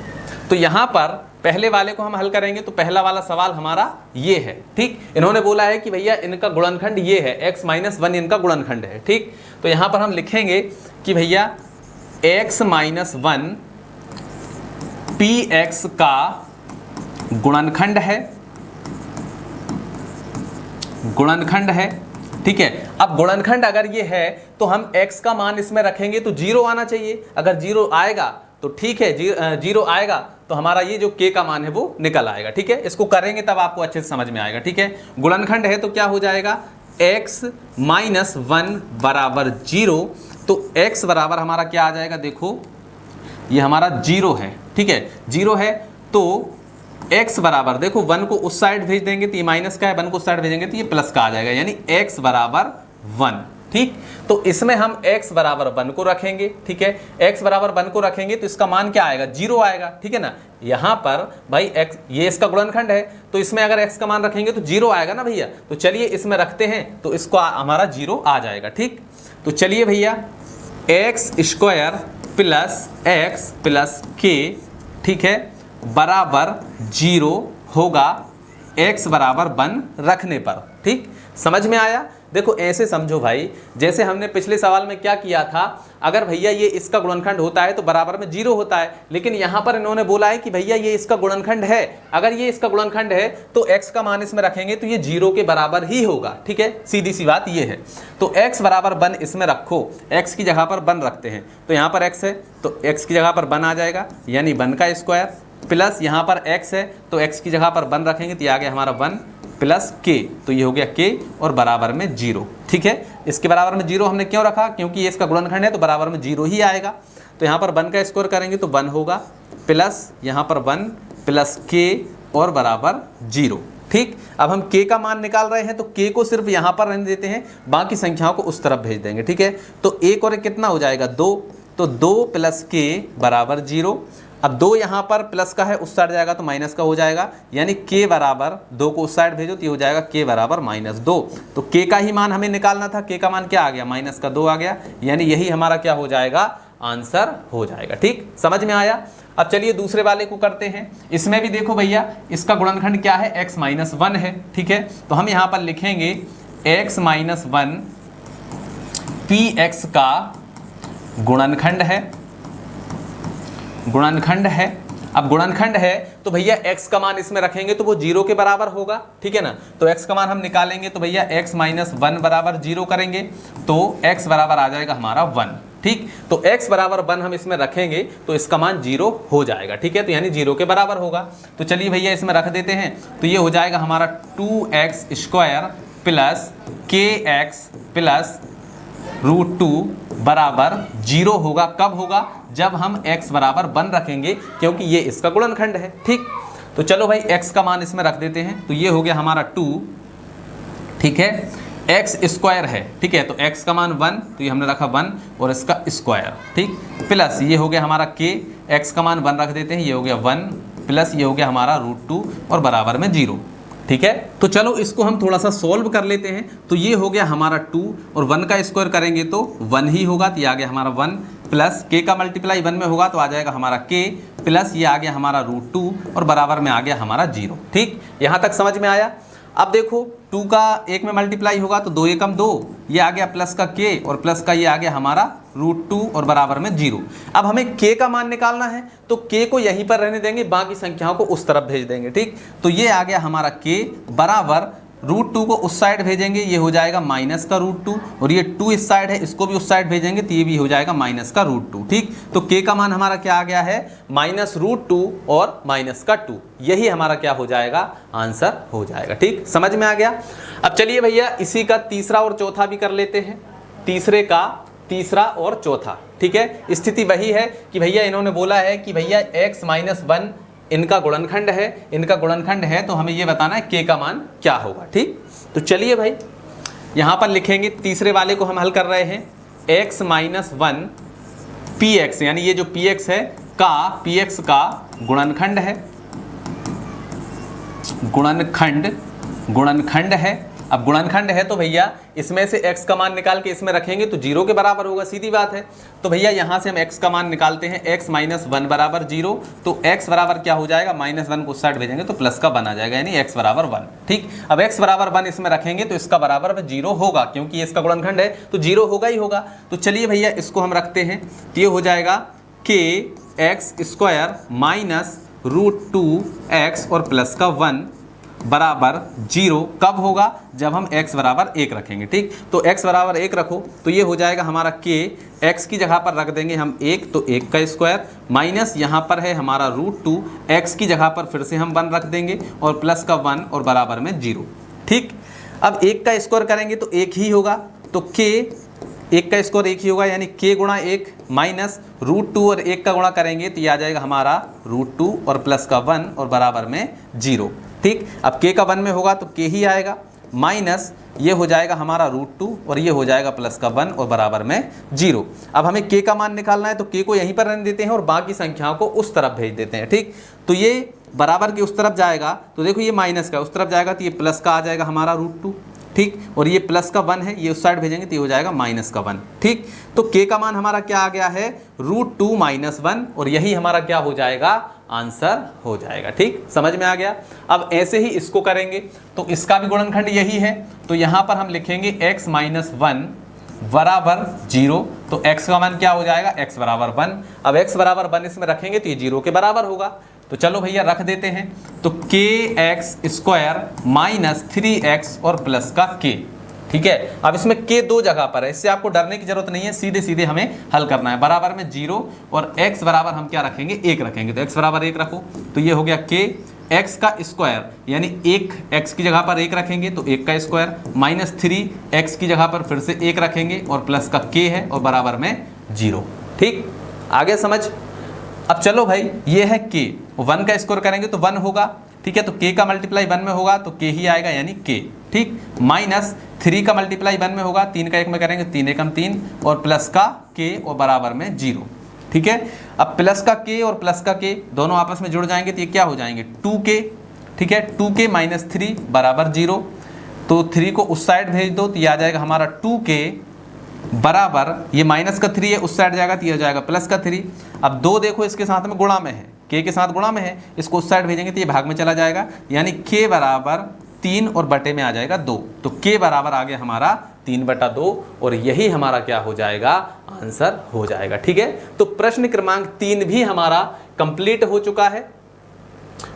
तो यहाँ पर पहले वाले को हम हल करेंगे। तो पहला वाला सवाल हमारा ये है। ठीक, इन्होंने बोला है कि भैया इनका गुणनखंड ये है, x माइनस 1 इनका गुणनखंड है। ठीक, तो यहाँ पर हम लिखेंगे कि भैया x माइनस 1 px का गुणनखंड है। ठीक है, अब गुणनखंड अगर ये है तो हम x का मान इसमें रखेंगे तो 0 आना चाहिए। अगर 0 आएगा तो ठीक है, 0 आएगा तो हमारा ये जो k का मान है वो निकल आएगा। ठीक है, इसको करेंगे तब आपको अच्छे से समझ में आएगा। ठीक है, गुणनखंड है तो क्या हो जाएगा, x माइनस 1 बराबर 0, तो x बराबर हमारा क्या आ जाएगा, देखो ये हमारा 0 है। ठीक है, 0 है तो x बराबर, देखो 1 को उस साइड भेज देंगे तो ये माइनस का है, 1 को उस साइड भेजेंगे तो ये प्लस का आ जाएगा, यानी x बराबर 1। ठीक, तो इसमें हम x बराबर 1 को रखेंगे। ठीक है, x बराबर 1 को रखेंगे तो इसका मान क्या आएगा, 0 आएगा। ठीक है ना, यहाँ पर भाई x, ये इसका गुणनखंड है तो इसमें अगर x का मान रखेंगे तो 0 आएगा ना भैया। तो चलिए इसमें रखते हैं तो इसको हमारा 0 आ जाएगा। ठीक, तो चलिए भैया x square plus x plus k, ठीक है, बराबर 0 होगा x बराबर 1 रखने पर। ठीक, समझ में आया। देखो ऐसे समझो भाई, जैसे हमने पिछले सवाल में क्या किया था, अगर भैया ये इसका गुणनखंड होता है तो बराबर में 0 होता है, लेकिन यहाँ पर इन्होंने बोला है कि भैया ये इसका गुणनखंड है। अगर ये इसका गुणनखंड है तो x का मान इसमें रखेंगे तो ये 0 के बराबर ही होगा। ठीक है, सीधी सी बात ये है। तो x बराबर 1 इसमें रखो, x की जगह पर 1 रखते हैं तो यहाँ पर x है तो x की जगह पर 1 आ जाएगा, यानी 1 का स्क्वायर, प्लस यहाँ पर x है तो x की जगह पर 1 रखेंगे तो ये आ गया हमारा 1 प्लस k, तो ये हो गया k और बराबर में 0। ठीक है, इसके बराबर में 0 हमने क्यों रखा, क्योंकि ये इसका गुणनखंड है तो बराबर में 0 ही आएगा। तो यहाँ पर 1 का स्क्वायर करेंगे तो 1 होगा, प्लस यहाँ पर 1 प्लस k और बराबर 0। ठीक, अब हम k का मान निकाल रहे हैं तो k को सिर्फ यहाँ पर रहने देते हैं, बाकी संख्याओं को उस तरफ भेज देंगे। ठीक है, तो 1 और 1 कितना हो जाएगा, 2, तो 2 प्लस k बराबर 0। अब 2 यहाँ पर प्लस का है, उस साइड जाएगा तो माइनस का हो जाएगा, यानी k बराबर 2 को उस साइड भेजो तो ये हो जाएगा k बराबर -2। तो k का ही मान हमें निकालना था, k का मान क्या आ गया, -2 आ गया, यानी यही हमारा क्या हो जाएगा, आंसर हो जाएगा। ठीक, समझ में आया। अब चलिए दूसरे वाले को करते हैं। इसमें भी देखो भैया इसका गुणनखंड क्या है, x - 1 है। ठीक है, तो हम यहाँ पर लिखेंगे x - 1 px का गुणनखंड है, गुणनखंड है। अब गुणनखंड है तो भैया x का मान इसमें रखेंगे तो वो 0 के बराबर होगा। ठीक है ना, तो x का मान हम निकालेंगे तो भैया x - 1 बराबर 0 करेंगे तो x बराबर आ जाएगा हमारा 1। ठीक, तो x बराबर 1 हम इसमें रखेंगे तो इसका मान 0 हो जाएगा। ठीक है, तो यानी 0 के बराबर होगा। तो चलिए भैया इसमें रख देते हैं तो ये हो जाएगा हमारा 2x square plus kx plus √2 बराबर 0 होगा। कब होगा, जब हम x बराबर 1 रखेंगे, क्योंकि ये इसका गुणनखंड है। ठीक, तो चलो भाई x का मान इसमें रख देते हैं तो ये हो गया हमारा 2। ठीक है, x स्क्वायर है। ठीक है, तो x का मान 1 तो ये हमने रखा 1 और इसका स्क्वायर। ठीक, प्लस ये हो गया हमारा k, x का मान 1 रख देते हैं, ये हो गया 1 प्लस ये हो गया हमारा √2 और बराबर में 0। ठीक है, तो चलो इसको हम थोड़ा सा सोल्व कर लेते हैं। तो ये हो गया हमारा 2 और 1 का स्क्वायर करेंगे तो 1 ही होगा, तो ये आ गया हमारा 1 प्लस k का मल्टीप्लाई 1 में होगा तो आ जाएगा हमारा k प्लस ये आ गया हमारा √2 और बराबर में आ गया हमारा 0। ठीक, यहाँ तक समझ में आया। अब देखो 2 का 1 में मल्टीप्लाई होगा तो 2 एकम 2, ये आ गया प्लस का k और प्लस का ये आ गया हमारा √2 और बराबर में 0। अब हमें k का मान निकालना है तो k को यहीं पर रहने देंगे, बाकी संख्याओं को उस तरफ भेज देंगे। ठीक, तो ये आ गया हमारा k बराबर √2 को उस साइड भेजेंगे, ये हो जाएगा माइनस का √2 और ये 2 इस साइड है, इसको भी उस साइड भेजेंगे तो ये भी हो जाएगा माइनस का √2। ठीक, तो k का मान हमारा क्या आ गया है, -√2 और माइनस का 2, यही हमारा क्या हो जाएगा, आंसर हो जाएगा। ठीक, समझ में आ गया। अब चलिए भैया इसी का तीसरा और चौथा भी कर लेते हैं। तीसरे का तीसरा और चौथा। ठीक है, स्थिति वही है कि भैया इन्होंने बोला है कि भैया x - 1 इनका गुणनखंड है, इनका गुणनखंड है तो हमें ये बताना है k का मान क्या होगा। ठीक, तो चलिए भाई यहाँ पर लिखेंगे, तीसरे वाले को हम हल कर रहे हैं, x - 1 px, यानी ये जो px है का px का गुणनखंड है, गुणनखंड है। अब गुणनखंड है तो भैया इसमें से x का मान निकाल के इसमें रखेंगे तो 0 के बराबर होगा, सीधी बात है। तो भैया यहाँ से हम x का मान निकालते हैं, x - 1 बराबर 0, तो x बराबर क्या हो जाएगा, -1 को उस साइड भेजेंगे तो प्लस का 1 आ जाएगा, यानी x बराबर 1। ठीक, अब x बराबर 1 इसमें रखेंगे तो इसका बराबर में 0 होगा, क्योंकि ये इसका गुणनखंड है तो 0 होगा ही होगा। तो चलिए भैया इसको हम रखते हैं तो ये हो जाएगा kx स्क्वायर माइनस √2x और प्लस का 1 बराबर 0। कब होगा, जब हम x बराबर 1 रखेंगे। ठीक, तो x बराबर 1 रखो तो ये हो जाएगा हमारा k, x की जगह पर रख देंगे हम 1 तो 1 का स्क्वायर माइनस यहाँ पर है हमारा √2, x की जगह पर फिर से हम 1 रख देंगे और प्लस का 1 और बराबर में 0। ठीक, अब 1 का स्क्वायर करेंगे तो 1 ही होगा, तो k 1 का स्क्वायर 1 ही होगा, यानी k गुणा 1 माइनस √2 और 1 का गुणा करेंगे तो ये आ जाएगा हमारा √2 और प्लस का 1 और बराबर में 0। ठीक, अब k का 1 में होगा तो k ही आएगा, माइनस ये हो जाएगा हमारा √2 और ये हो जाएगा प्लस का 1 और बराबर में 0। अब हमें k का मान निकालना है तो k को यहीं पर रहने देते हैं और बाकी संख्याओं को उस तरफ भेज देते हैं। ठीक, तो ये बराबर के उस तरफ जाएगा तो देखो ये माइनस का उस तरफ जाएगा तो ये प्लस का आ जाएगा हमारा √2। ठीक, और ये प्लस का 1 है, ये उस साइड भेजेंगे तो ये हो जाएगा माइनस का 1। ठीक, तो k का मान हमारा क्या आ गया है √2 - 1 और यही हमारा क्या हो जाएगा आंसर हो जाएगा। ठीक, समझ में आ गया। अब ऐसे ही इसको करेंगे तो इसका भी गुणनखंड यही है, तो यहाँ पर हम लिखेंगे x - 1 बराबर 0, तो x का मान क्या हो जाएगा x बराबर 1। अब x बराबर 1 इसमें रखेंगे तो ये 0 के बराबर होगा, तो चलो भैया रख देते हैं। तो kx² माइनस 3x और प्लस का k। ठीक है, अब इसमें k दो जगह पर है, इससे आपको डरने की जरूरत नहीं है, सीधे सीधे हमें हल करना है। बराबर में 0 और x बराबर हम क्या रखेंगे 1 रखेंगे, तो x बराबर 1 रखो तो ये हो गया k x का स्क्वायर, यानी 1 x की जगह पर 1 रखेंगे तो 1 का स्क्वायर माइनस 3x की जगह पर फिर से 1 रखेंगे और प्लस का k है और बराबर में 0। ठीक, आगे समझ। अब चलो भाई ये है k, 1 का स्क्वायर करेंगे तो 1 होगा। ठीक है, तो k का मल्टीप्लाई 1 में होगा तो k ही आएगा यानी k। ठीक, माइनस 3 का मल्टीप्लाई 1 में होगा, 3 का 1 में करेंगे 3 एकम 3 और प्लस का k और बराबर में 0। ठीक है, अब प्लस का k और प्लस का k दोनों आपस में जुड़ जाएंगे तो ये क्या हो जाएंगे 2k। ठीक है, 2k - 3 बराबर 0, तो 3 को उस साइड भेज दो तो ये आ जाएगा हमारा 2k बराबर, ये माइनस का 3 है उस साइड जाएगा तो ये हो जाएगा प्लस का 3। अब 2 देखो इसके साथ में गुणा में है, k के साथ गुणा में है, इसको उस साइड भेजेंगे तो ये भाग में चला जाएगा, यानी k बराबर 3 और बटे में आ जाएगा 2, तो k बराबर आ गया हमारा 3/2 और यही हमारा क्या हो जाएगा आंसर हो जाएगा। ठीक है, तो प्रश्न क्रमांक 3 भी हमारा कंप्लीट हो चुका है।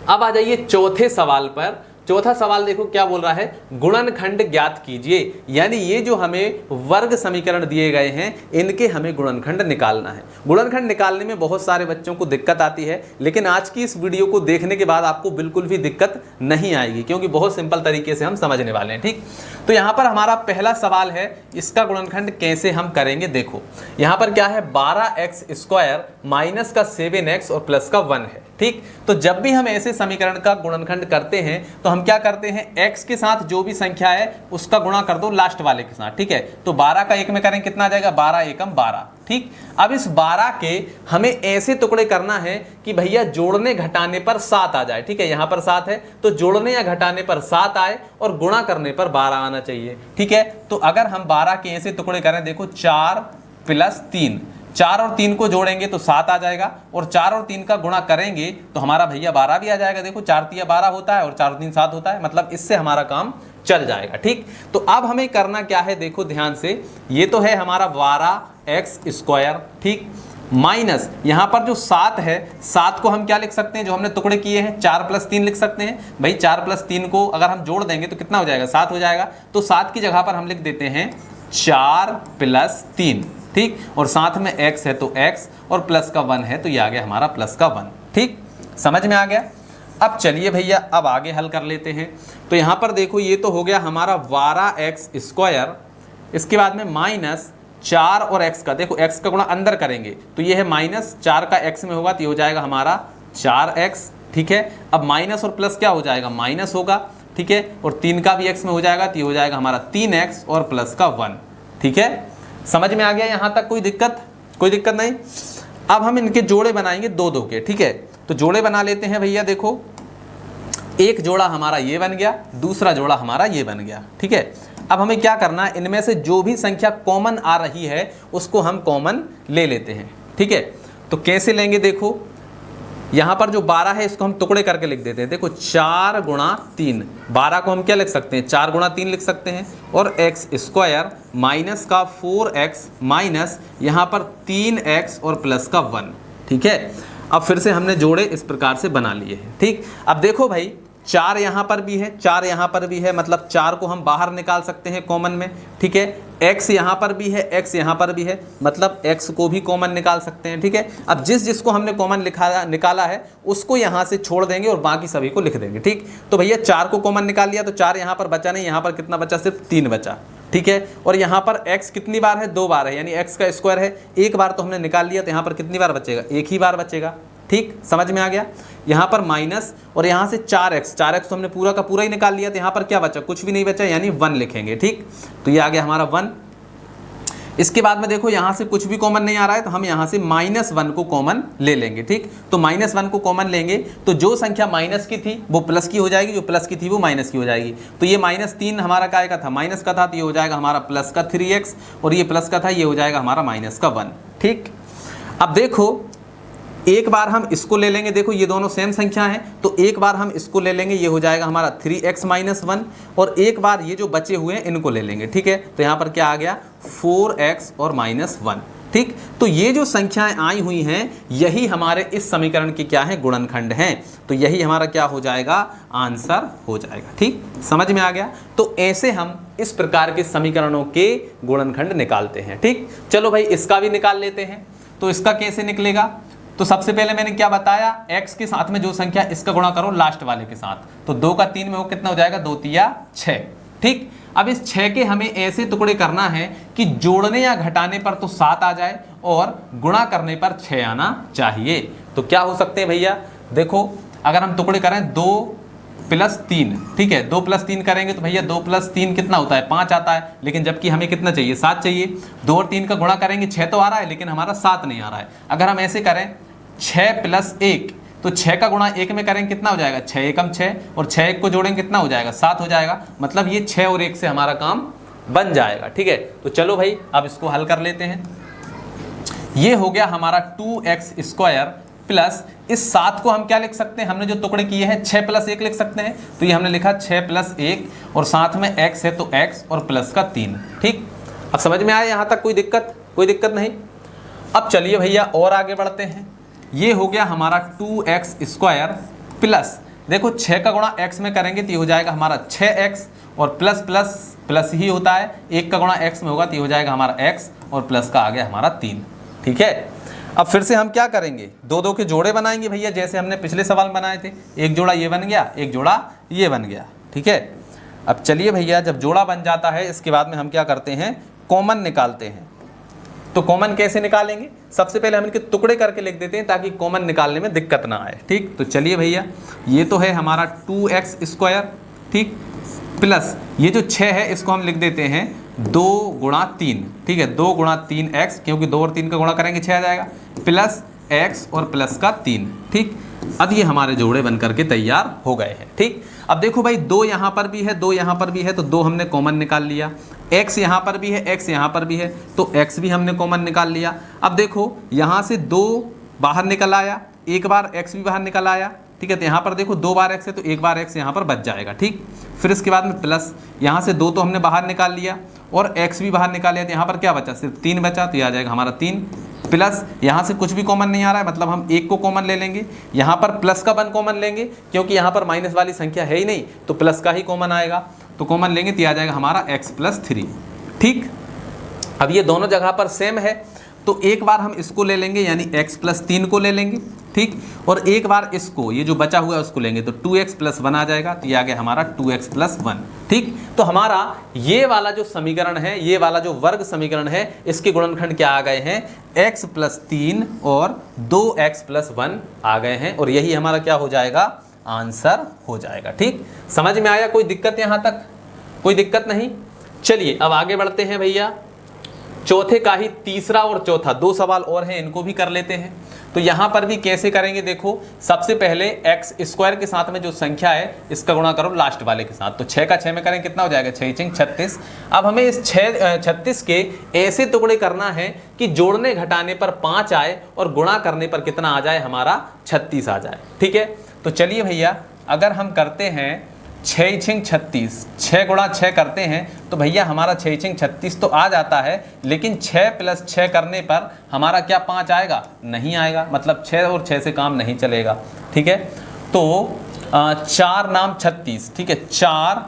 अब आ जाइए चौथे सवाल पर। चौथा सवाल देखो क्या बोल रहा है, गुणनखंड ज्ञात कीजिए, यानी ये जो हमें वर्ग समीकरण दिए गए हैं इनके हमें गुणनखंड निकालना है। गुणनखंड निकालने में बहुत सारे बच्चों को दिक्कत आती है, लेकिन आज की इस वीडियो को देखने के बाद आपको बिल्कुल भी दिक्कत नहीं आएगी, क्योंकि बहुत सिंपल तरीके से हम समझने वाले हैं। ठीक, तो यहाँ पर हमारा पहला सवाल है, इसका गुणनखंड कैसे हम करेंगे। देखो यहाँ पर क्या है 12x² माइनस का 7x और प्लस का 1 है। ठीक, तो जब भी हम ऐसे समीकरण का गुणनखंड करते हैं तो हम क्या करते हैं x के साथ जो भी संख्या है उसका गुणा कर दो लास्ट वाले के साथ। ठीक है, तो 12 का 1 में करें कितना आ जाएगा 12 एकम 12। ठीक, अब इस 12 के हमें ऐसे टुकड़े करना है कि भैया जोड़ने घटाने पर 7 आ जाए। ठीक है, यहाँ पर 7 है तो जोड़ने या घटाने पर 7 आए और गुणा करने पर 12 आना चाहिए। ठीक है, तो अगर हम 12 के ऐसे टुकड़े करें, देखो 4 + 3, 4 और 3 को जोड़ेंगे तो 7 आ जाएगा और 4 और 3 का गुणा करेंगे तो हमारा भैया 12 भी आ जाएगा। देखो 4 × 3 = 12 होता है और 4 और 3 7 होता है, मतलब इससे हमारा काम चल जाएगा। ठीक, तो अब हमें करना क्या है, देखो ध्यान से, ये तो है हमारा 12x²। ठीक, माइनस यहाँ पर जो 7 है, 7 को हम क्या लिख सकते हैं, जो हमने टुकड़े किए हैं 4 + 3 लिख सकते हैं। भाई 4 + 3 को अगर हम जोड़ देंगे तो कितना हो जाएगा 7 हो जाएगा, तो 7 की जगह पर हम लिख देते हैं 4 + 3। ठीक, और साथ में x है तो x और प्लस का 1 है तो ये आ गया हमारा प्लस का 1। ठीक, समझ में आ गया। अब चलिए भैया अब आगे हल कर लेते हैं। तो यहाँ पर देखो ये तो हो गया हमारा 12x², इसके बाद में माइनस 4 और x का, देखो x का गुणा अंदर करेंगे तो ये है माइनस 4 का x में होगा तो ये हो जाएगा हमारा 4x। ठीक है, अब माइनस और प्लस क्या हो जाएगा माइनस होगा। ठीक है, और 3 का भी x में हो जाएगा तो ये हो जाएगा हमारा 3x और प्लस का 1। ठीक है, समझ में आ गया यहाँ तक, कोई दिक्कत नहीं। अब हम इनके जोड़े बनाएंगे 2 के। ठीक है, तो जोड़े बना लेते हैं भैया। देखो एक जोड़ा हमारा ये बन गया, दूसरा जोड़ा हमारा ये बन गया। ठीक है, अब हमें क्या करना है, इनमें से जो भी संख्या कॉमन आ रही है उसको हम कॉमन ले लेते हैं। ठीक है, तो कैसे लेंगे, देखो यहाँ पर जो 12 है इसको हम टुकड़े करके लिख देते हैं। देखो 4 × 3, 12 को हम क्या लिख सकते हैं 4 × 3 लिख सकते हैं, और x² माइनस का 4x माइनस यहाँ पर 3x और प्लस का 1। ठीक है, अब फिर से हमने जोड़े इस प्रकार से बना लिए हैं। ठीक, अब देखो भाई 4 यहाँ पर भी है, 4 यहाँ पर भी है, मतलब 4 को हम बाहर निकाल सकते हैं कॉमन में। ठीक है, x यहाँ पर भी है, x यहाँ पर भी है, मतलब x को भी कॉमन निकाल सकते हैं। ठीक है, अब जिसको हमने कॉमन निकाला है उसको यहाँ से छोड़ देंगे और बाकी सभी को लिख देंगे। ठीक, तो भैया 4 को कॉमन निकाल लिया तो 4 यहाँ पर बचा नहीं, यहाँ पर कितना बचा सिर्फ 3 बचा। ठीक है। और यहाँ पर x कितनी बार है, 2 बार है, यानी x का स्क्वायर है, एक बार तो हमने निकाल लिया, तो यहाँ पर कितनी बार बचेगा, एक ही बार बचेगा। ठीक, समझ में आ गया। यहाँ पर माइनस और यहाँ से 4x तो हमने पूरा का पूरा ही निकाल लिया, तो यहाँ पर क्या बचा, कुछ भी नहीं बचा, यानी 1 लिखेंगे। ठीक, तो ये आ गया हमारा 1। इसके बाद में देखो यहाँ से कुछ भी कॉमन नहीं आ रहा है, तो हम यहाँ से -1 को कॉमन ले लेंगे। ठीक, तो -1 को कॉमन लेंगे तो जो संख्या माइनस की थी वो प्लस की हो जाएगी, जो प्लस की थी वो माइनस की हो जाएगी। तो ये -3 हमारा काय का था, माइनस का था, तो ये हो जाएगा हमारा प्लस का 3x, और ये प्लस का था, ये हो जाएगा हमारा माइनस का 1। ठीक, अब देखो एक बार हम इसको ले लेंगे, देखो ये दोनों सेम संख्या हैं, तो एक बार हम इसको ले लेंगे, ये हो जाएगा हमारा 3x - 1, और एक बार ये जो बचे हुए हैं इनको ले लेंगे। ठीक है, तो यहाँ पर क्या आ गया, 4x और -1। ठीक, तो ये जो संख्याएं आई हुई हैं यही हमारे इस समीकरण की क्या है, गुणनखंड हैं। तो यही हमारा क्या हो जाएगा, आंसर हो जाएगा। ठीक, समझ में आ गया। तो ऐसे हम इस प्रकार के समीकरणों के गुणनखंड निकालते हैं। ठीक, चलो भाई इसका भी निकाल लेते हैं। तो इसका कैसे निकलेगा, तो सबसे पहले मैंने क्या बताया, x के साथ में जो संख्या इसका गुणा करो लास्ट वाले के साथ, तो 2 का 3 में वो कितना हो जाएगा, 2 तिया 6। ठीक, अब इस 6 के हमें ऐसे टुकड़े करना है कि जोड़ने या घटाने पर तो 7 आ जाए और गुणा करने पर 6 आना चाहिए। तो क्या हो सकते हैं भैया, देखो अगर हम टुकड़े करें 2 + 3, ठीक है, 2 + 3 करेंगे तो भैया 2 + 3 कितना होता है, 5 आता है, लेकिन जबकि हमें कितना चाहिए, 7 चाहिए। 2 और 3 का गुणा करेंगे 6 तो आ रहा है, लेकिन हमारा 7 नहीं आ रहा है। अगर हम ऐसे करें 6 + 1, तो 6 का गुणा 1 में करेंगे कितना हो जाएगा, 6 एकम 6, और 6 1 को जोड़ेंगे कितना हो जाएगा, 7 हो जाएगा। मतलब ये 6 और 1 से हमारा काम बन जाएगा। ठीक है, तो चलो भाई अब इसको हल कर लेते हैं। ये हो गया हमारा 2x² प्लस इस 7 को हम क्या लिख सकते हैं, हमने जो टुकड़े किए हैं 6 + 1 लिख सकते हैं, तो ये हमने लिखा 6 + 1, और साथ में x है तो x और प्लस का 3। ठीक, अब समझ में आया यहाँ तक, कोई दिक्कत नहीं। अब चलिए भैया और आगे बढ़ते हैं। ये हो गया हमारा 2x² प्लस, देखो 6 का गुणा x में करेंगे तो ये हो जाएगा हमारा 6x, और प्लस प्लस प्लस ही होता है, 1 का गुणा x में होगा तो ये हो जाएगा हमारा x, और प्लस का आ गया हमारा 3। ठीक है, अब फिर से हम क्या करेंगे, 2 के जोड़े बनाएंगे भैया, जैसे हमने पिछले सवाल में बनाए थे। एक जोड़ा ये बन गया, एक जोड़ा ये बन गया। ठीक है, अब चलिए भैया जब जोड़ा बन जाता है इसके बाद में हम क्या करते हैं, कॉमन निकालते हैं। तो कॉमन कैसे निकालेंगे, सबसे पहले हम इनके टुकड़े करके लिख देते हैं ताकि कॉमन निकालने में दिक्कत ना आए। ठीक, तो चलिए भैया ये तो है हमारा 2x², ठीक, प्लस ये जो 6 है इसको हम लिख देते हैं 2 × 3। ठीक है, 2 × 3x, क्योंकि 2 और 3 का गुणा करेंगे 6 आ जाएगा, प्लस x और प्लस का 3। ठीक, अब ये हमारे जोड़े बन करके तैयार हो गए हैं। ठीक, अब देखो भाई 2 यहाँ पर भी है, 2 यहाँ पर भी है, तो 2 हमने कॉमन निकाल लिया। x यहाँ पर भी है, x यहाँ पर भी है, तो x भी हमने कॉमन निकाल लिया। अब देखो यहाँ से 2 बाहर निकल आया, एक बार x भी बाहर निकल आया। ठीक है, तो यहाँ पर देखो 2 बार x है तो एक बार x यहाँ पर बच जाएगा। ठीक, फिर इसके बाद में प्लस, यहाँ से 2 तो हमने बाहर निकाल लिया और x भी बाहर निकाल लिया, तो यहाँ पर क्या बचा, सिर्फ 3 बचा, तो ये आ जाएगा हमारा 3, प्लस यहाँ से कुछ भी कॉमन नहीं आ रहा है, मतलब हम 1 को कॉमन ले लेंगे, यहाँ पर प्लस का 1 कॉमन लेंगे, क्योंकि यहाँ पर माइनस वाली संख्या है ही नहीं, तो प्लस का ही कॉमन आएगा, तो कॉमन लेंगे तो आ जाएगा हमारा x + 3। ठीक, अब ये दोनों जगह पर सेम है, तो एक बार हम इसको ले लेंगे यानी x + 3 को ले लेंगे। ठीक, और एक बार इसको, ये जो बचा हुआ है उसको लेंगे, तो 2x + 1 आ जाएगा, तो ये आ गया हमारा 2x + 1। ठीक, तो हमारा ये वाला जो समीकरण है, ये वाला जो वर्ग समीकरण है, इसके गुणनखंड क्या आ गए हैं, x + 3 और 2x + 1 आ गए हैं, और यही हमारा क्या हो जाएगा, आंसर हो जाएगा। ठीक, समझ में आया, कोई दिक्कत यहाँ तक, कोई दिक्कत नहीं। चलिए अब आगे बढ़ते हैं भैया, चौथे का ही तीसरा और चौथा 2 सवाल और हैं, इनको भी कर लेते हैं। तो यहाँ पर भी कैसे करेंगे, देखो सबसे पहले x² के साथ में जो संख्या है इसका गुणा करो लास्ट वाले के साथ, तो 6 का 6 में करें कितना हो जाएगा, 6 × 36। अब हमें इस 36 के ऐसे टुकड़े करना है कि जोड़ने घटाने पर 5 आए और गुणा करने पर कितना आ जाए, हमारा 36 आ जाए। ठीक है, तो चलिए भैया अगर हम करते हैं 6 × 36, 6 × 6 करते हैं तो भैया हमारा 6 × 36 तो आ जाता है, लेकिन 6 + 6 करने पर हमारा क्या 5 आएगा, नहीं आएगा, मतलब 6 और 6 से काम नहीं चलेगा। ठीक है, तो 4 नाम 36, ठीक है, 4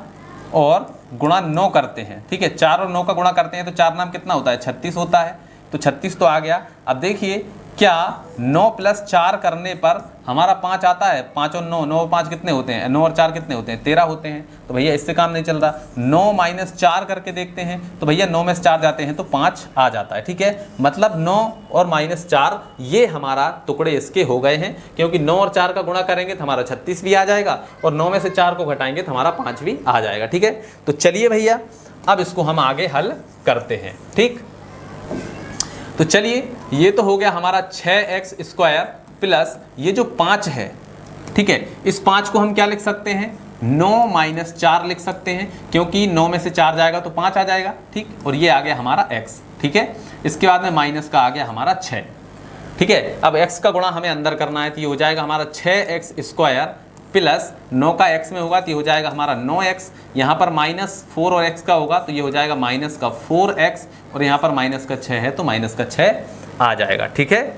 और गुणा 9 करते हैं। ठीक है, 4 और 9 का गुणा करते हैं तो 4 नाम कितना होता है, 36 होता है, तो 36 तो आ गया। अब देखिए क्या 9 + 4 करने पर हमारा 5 आता है? 5 और 9, 9 और 5 कितने होते हैं? 9 और 4 कितने होते हैं? 13 होते हैं। तो भैया इससे काम नहीं चल रहा, 9 - 4 करके देखते हैं। तो भैया 9 में से 4 जाते हैं तो 5 आ जाता है। ठीक है, मतलब 9 और -4 ये हमारा टुकड़े इसके हो गए हैं, क्योंकि 9 और 4 का गुणा करेंगे तो हमारा 36 भी आ जाएगा, और 9 में से 4 को घटाएंगे तो हमारा 5 भी आ जाएगा। ठीक है, तो चलिए भैया अब इसको हम आगे हल करते हैं। ठीक, तो चलिए ये तो हो गया हमारा 6x² प्लस ये जो 5 है। ठीक है, इस 5 को हम क्या लिख सकते हैं? 9 - 4 लिख सकते हैं, क्योंकि 9 में से 4 जाएगा तो 5 आ जाएगा। ठीक, और ये आ गया हमारा x। ठीक है, इसके बाद में माइनस का आ गया हमारा 6। ठीक है, अब x का गुणा हमें अंदर करना है, तो ये हो जाएगा हमारा 6x² प्लस 9 का x में होगा तो ये हो जाएगा हमारा 9x, यहाँ पर -4 और x का होगा तो ये हो जाएगा -4x, और यहाँ पर -6 है तो -6 आ जाएगा। ठीक है,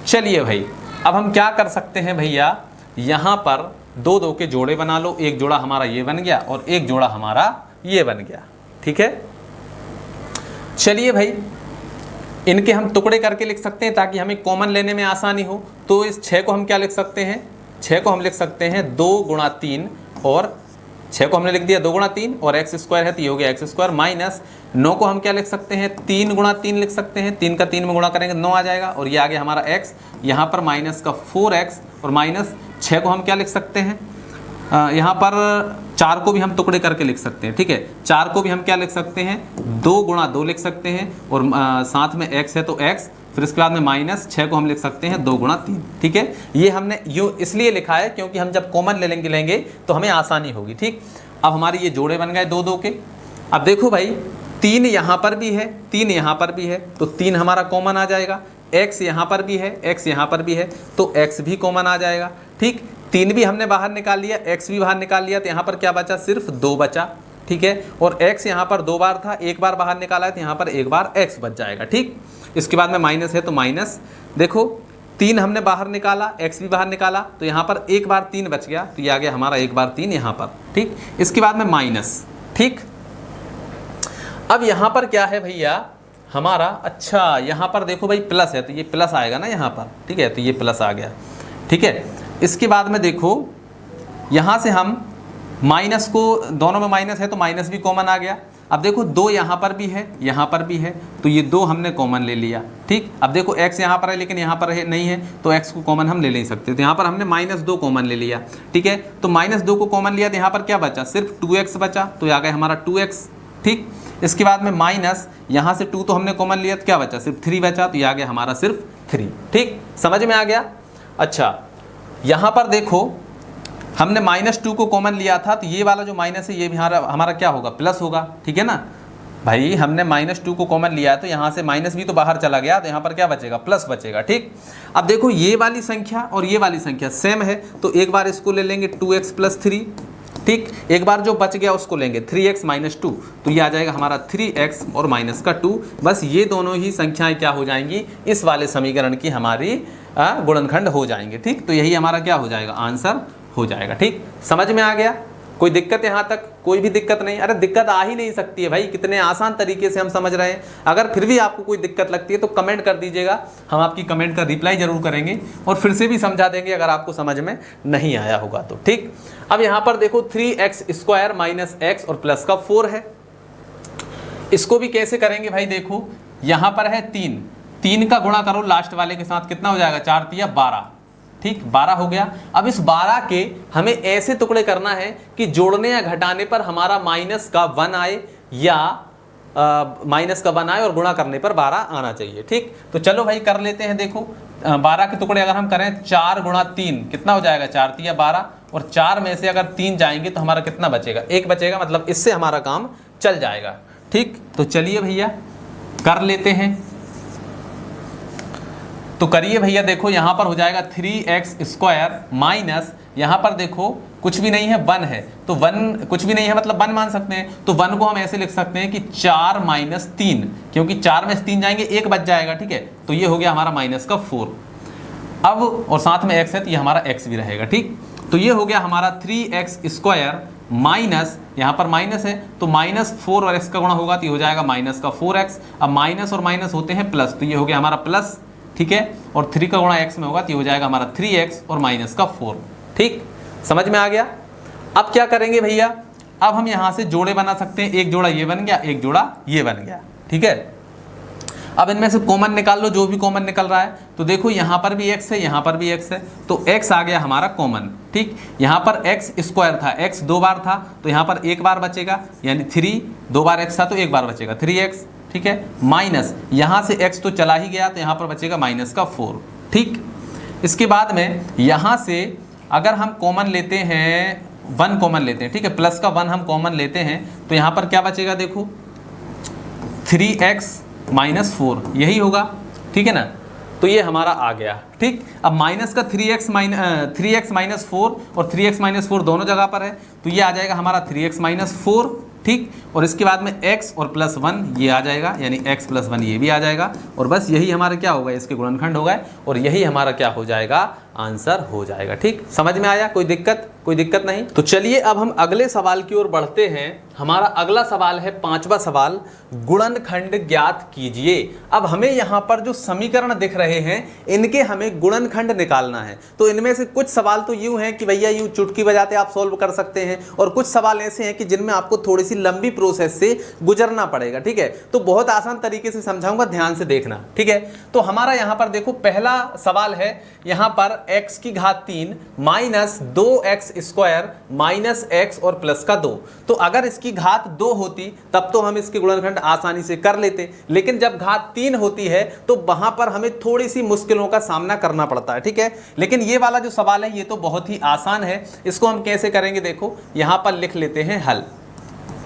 चलिए भाई अब हम क्या कर सकते हैं भैया, यहाँ पर 2 2 के जोड़े बना लो। एक जोड़ा हमारा ये बन गया और एक जोड़ा हमारा ये बन गया। ठीक है, चलिए भाई इनके हम टुकड़े करके लिख सकते हैं ताकि हमें कॉमन लेने में आसानी हो। तो इस 6 को हम क्या लिख सकते हैं? 6 को हम लिख सकते हैं 2 × 3, और 6 को हमने लिख दिया 2 × 3 और x² है तो ये हो गया x² माइनस 9 को हम क्या लिख सकते हैं? 3 × 3 लिख सकते हैं। 3 का 3 में गुणा करेंगे 9 आ जाएगा, और ये आ गया हमारा x, यहाँ पर -4x, और -6 को हम क्या लिख सकते हैं? यहाँ पर 4 को भी हम टुकड़े करके लिख सकते हैं। ठीक है, 4 को भी हम क्या लिख सकते हैं? 2 × 2 लिख सकते हैं, और साथ में x है तो x, फिर इसके बाद में -6 को हम लिख सकते हैं 2 × 3। ठीक है, ये हमने यूँ इसलिए लिखा है क्योंकि हम जब कॉमन लेंगे तो हमें आसानी होगी। ठीक, अब हमारे ये जोड़े बन गए 2 2 के। अब देखो भाई 3 यहाँ पर भी है, 3 यहाँ पर भी है, तो 3 हमारा कॉमन आ जाएगा। x यहाँ पर भी है, x यहाँ पर भी है, तो x भी कॉमन आ जाएगा। ठीक, 3 भी हमने बाहर निकाल लिया, x भी बाहर निकाल लिया, तो यहाँ पर क्या बचा? सिर्फ 2 बचा। ठीक है, और x यहाँ पर 2 बार था, 1 बार बाहर निकाला है तो यहाँ पर 1 बार x बच जाएगा। ठीक, इसके बाद में माइनस है तो माइनस, देखो 3 हमने बाहर निकाला, x भी बाहर निकाला, तो यहाँ पर 1 बार 3 बच गया, तो ये आ गया हमारा 1 बार 3 यहाँ पर। ठीक, इसके बाद में माइनस। ठीक, अब यहाँ पर क्या है भैया हमारा? अच्छा, यहाँ पर देखो भाई प्लस है तो ये प्लस आएगा ना यहाँ पर। ठीक है, तो ये प्लस आ गया। ठीक है, इसके बाद में देखो यहाँ से हम माइनस को, दोनों में माइनस है तो माइनस भी कॉमन आ गया। अब देखो 2 यहाँ पर भी है, यहाँ पर भी है, तो ये 2 हमने कॉमन ले लिया। ठीक, अब देखो x यहाँ पर है लेकिन यहाँ पर है नहीं है, तो x को कॉमन हम ले नहीं सकते, तो यहाँ पर हमने -2 कॉमन ले लिया। ठीक है, तो -2 को कॉमन लिया तो यहाँ पर क्या बचा? सिर्फ 2x बचा, तो ये आ गया हमारा 2x। ठीक, इसके बाद में माइनस, यहाँ से 2 तो हमने कॉमन लिया तो क्या बचा? सिर्फ 3 बचा, तो ये आ गया हमारा सिर्फ 3। ठीक, समझ में आ गया? अच्छा, यहाँ पर देखो हमने -2 को कॉमन लिया था, तो ये वाला जो माइनस है ये भी हमारा क्या होगा? प्लस होगा। ठीक है ना भाई, हमने -2 को कॉमन लिया है तो यहाँ से माइनस भी तो बाहर चला गया, तो यहाँ पर क्या बचेगा? प्लस बचेगा। ठीक, अब देखो ये वाली संख्या और ये वाली संख्या सेम है, तो एक बार इसको ले लेंगे 2x + 3। ठीक, एक बार जो बच गया उसको लेंगे 3x - 2, तो ये आ जाएगा हमारा 3x और -2। बस ये दोनों ही संख्याएं क्या हो जाएंगी? इस वाले समीकरण की हमारी गुणनखंड हो जाएंगे। ठीक, तो यही हमारा क्या हो जाएगा? आंसर हो जाएगा। ठीक, समझ में आ गया? कोई दिक्कत यहाँ तक? कोई भी दिक्कत नहीं? अरे दिक्कत आ ही नहीं सकती है भाई, कितने आसान तरीके से हम समझ रहे हैं। अगर फिर भी आपको कोई दिक्कत लगती है तो कमेंट कर दीजिएगा, हम आपकी कमेंट का रिप्लाई जरूर करेंगे और फिर से भी समझा देंगे अगर आपको समझ में नहीं आया होगा तो। ठीक, अब यहाँ पर देखो 3x² - x और प्लस का 4 है, इसको भी कैसे करेंगे भाई? देखो यहाँ पर है 3 का गुणा करो लास्ट वाले के साथ, कितना हो जाएगा? 4 × 3 = 12। ठीक, 12 हो गया। अब इस 12 के हमें ऐसे टुकड़े करना है कि जोड़ने या घटाने पर हमारा -1 आए, या -1 आए और गुणा करने पर 12 आना चाहिए। ठीक, तो चलो भाई कर लेते हैं। देखो 12 के टुकड़े अगर हम करें 4 × 3 कितना हो जाएगा? 4 × 3 = 12, और 4 में से अगर 3 जाएंगे तो हमारा कितना बचेगा? 1 बचेगा, मतलब इससे हमारा काम चल जाएगा। ठीक, तो चलिए भैया कर लेते हैं। तो करिए भैया, देखो यहाँ पर हो जाएगा 3x² माइनस, यहाँ पर देखो कुछ भी नहीं है 1 है, तो 1 कुछ भी नहीं है मतलब 1 मान सकते हैं, तो 1 को हम ऐसे लिख सकते हैं कि 4 - 3, क्योंकि 4 में से 3 जाएंगे 1 बच जाएगा। ठीक है, तो ये हो गया हमारा -4। अब और साथ में x है तो ये हमारा x भी रहेगा। ठीक, तो ये हो गया हमारा 3x² माइनस, यहाँ पर माइनस है तो -4 और x का गुणा होगा तो ये हो जाएगा -4x। अब माइनस और माइनस होते हैं प्लस, तो ये हो गया हमारा प्लस ठीक है, और 3 का गुणा x में होगा तो ये हो जाएगा हमारा 3x और माइनस का 4। ठीक, समझ में आ गया। अब क्या करेंगे भैया, अब हम यहाँ से जोड़े बना सकते हैं, एक जोड़ा ये बन गया, एक जोड़ा ये बन गया। ठीक है, अब इनमें से कॉमन निकाल लो, जो भी कॉमन निकल रहा है। तो देखो यहाँ पर भी x है, यहाँ पर भी x है, तो x आ गया हमारा कॉमन। ठीक, यहाँ पर x स्क्वायर था, x 2 बार था तो यहाँ पर 1 बार बचेगा, यानी 3, 2 बार x था तो 1 बार बचेगा 3x। ठीक है, माइनस यहाँ से x तो चला ही गया तो यहाँ पर बचेगा माइनस का 4। ठीक, इसके बाद में यहाँ से अगर हम कॉमन लेते हैं 1 कॉमन लेते हैं, ठीक है, प्लस का 1 हम कॉमन लेते हैं तो यहाँ पर क्या बचेगा, देखो 3x माइनस 4 यही होगा। ठीक है ना, तो ये हमारा आ गया। ठीक, अब माइनस का 3x माइनस 4 और 3x माइनस 4 दोनों जगह पर है तो ये आ जाएगा हमारा 3x माइनस 4। ठीक, और इसके बाद में x और प्लस 1 ये आ जाएगा, यानी x प्लस 1 ये भी आ जाएगा, और बस यही हमारा क्या होगा, इसके गुणनखंड हो गए और यही हमारा क्या हो जाएगा, आंसर हो जाएगा। ठीक, समझ में आया, कोई दिक्कत नहीं। तो चलिए अब हम अगले सवाल की ओर बढ़ते हैं। हमारा अगला सवाल है 5वां सवाल, गुणनखंड ज्ञात कीजिए। अब हमें यहाँ पर जो समीकरण दिख रहे हैं इनके हमें गुणनखंड निकालना है। तो इनमें से कुछ सवाल तो यूं हैं कि भैया यूं चुटकी बजाते आप सॉल्व कर सकते हैं, और कुछ सवाल ऐसे हैं कि जिनमें आपको थोड़ी सी लंबी प्रोसेस से गुजरना पड़ेगा। ठीक है, तो बहुत आसान तरीके से समझाऊंगा, ध्यान से देखना। ठीक है, तो हमारा यहाँ पर देखो पहला सवाल है यहाँ पर x की घात 3 minus 2x square minus x और प्लस का 2। तो अगर इसकी घात 2 होती तब तो हम इसके गुणनखंड आसानी से कर लेते, लेकिन जब घात 3 होती है तो वहां पर हमें थोड़ी सी मुश्किलों का सामना करना पड़ता है। ठीक है, लेकिन ये वाला जो सवाल है ये तो बहुत ही आसान है। इसको हम कैसे करेंगे, देखो यहां पर लिख लेते हैं हल।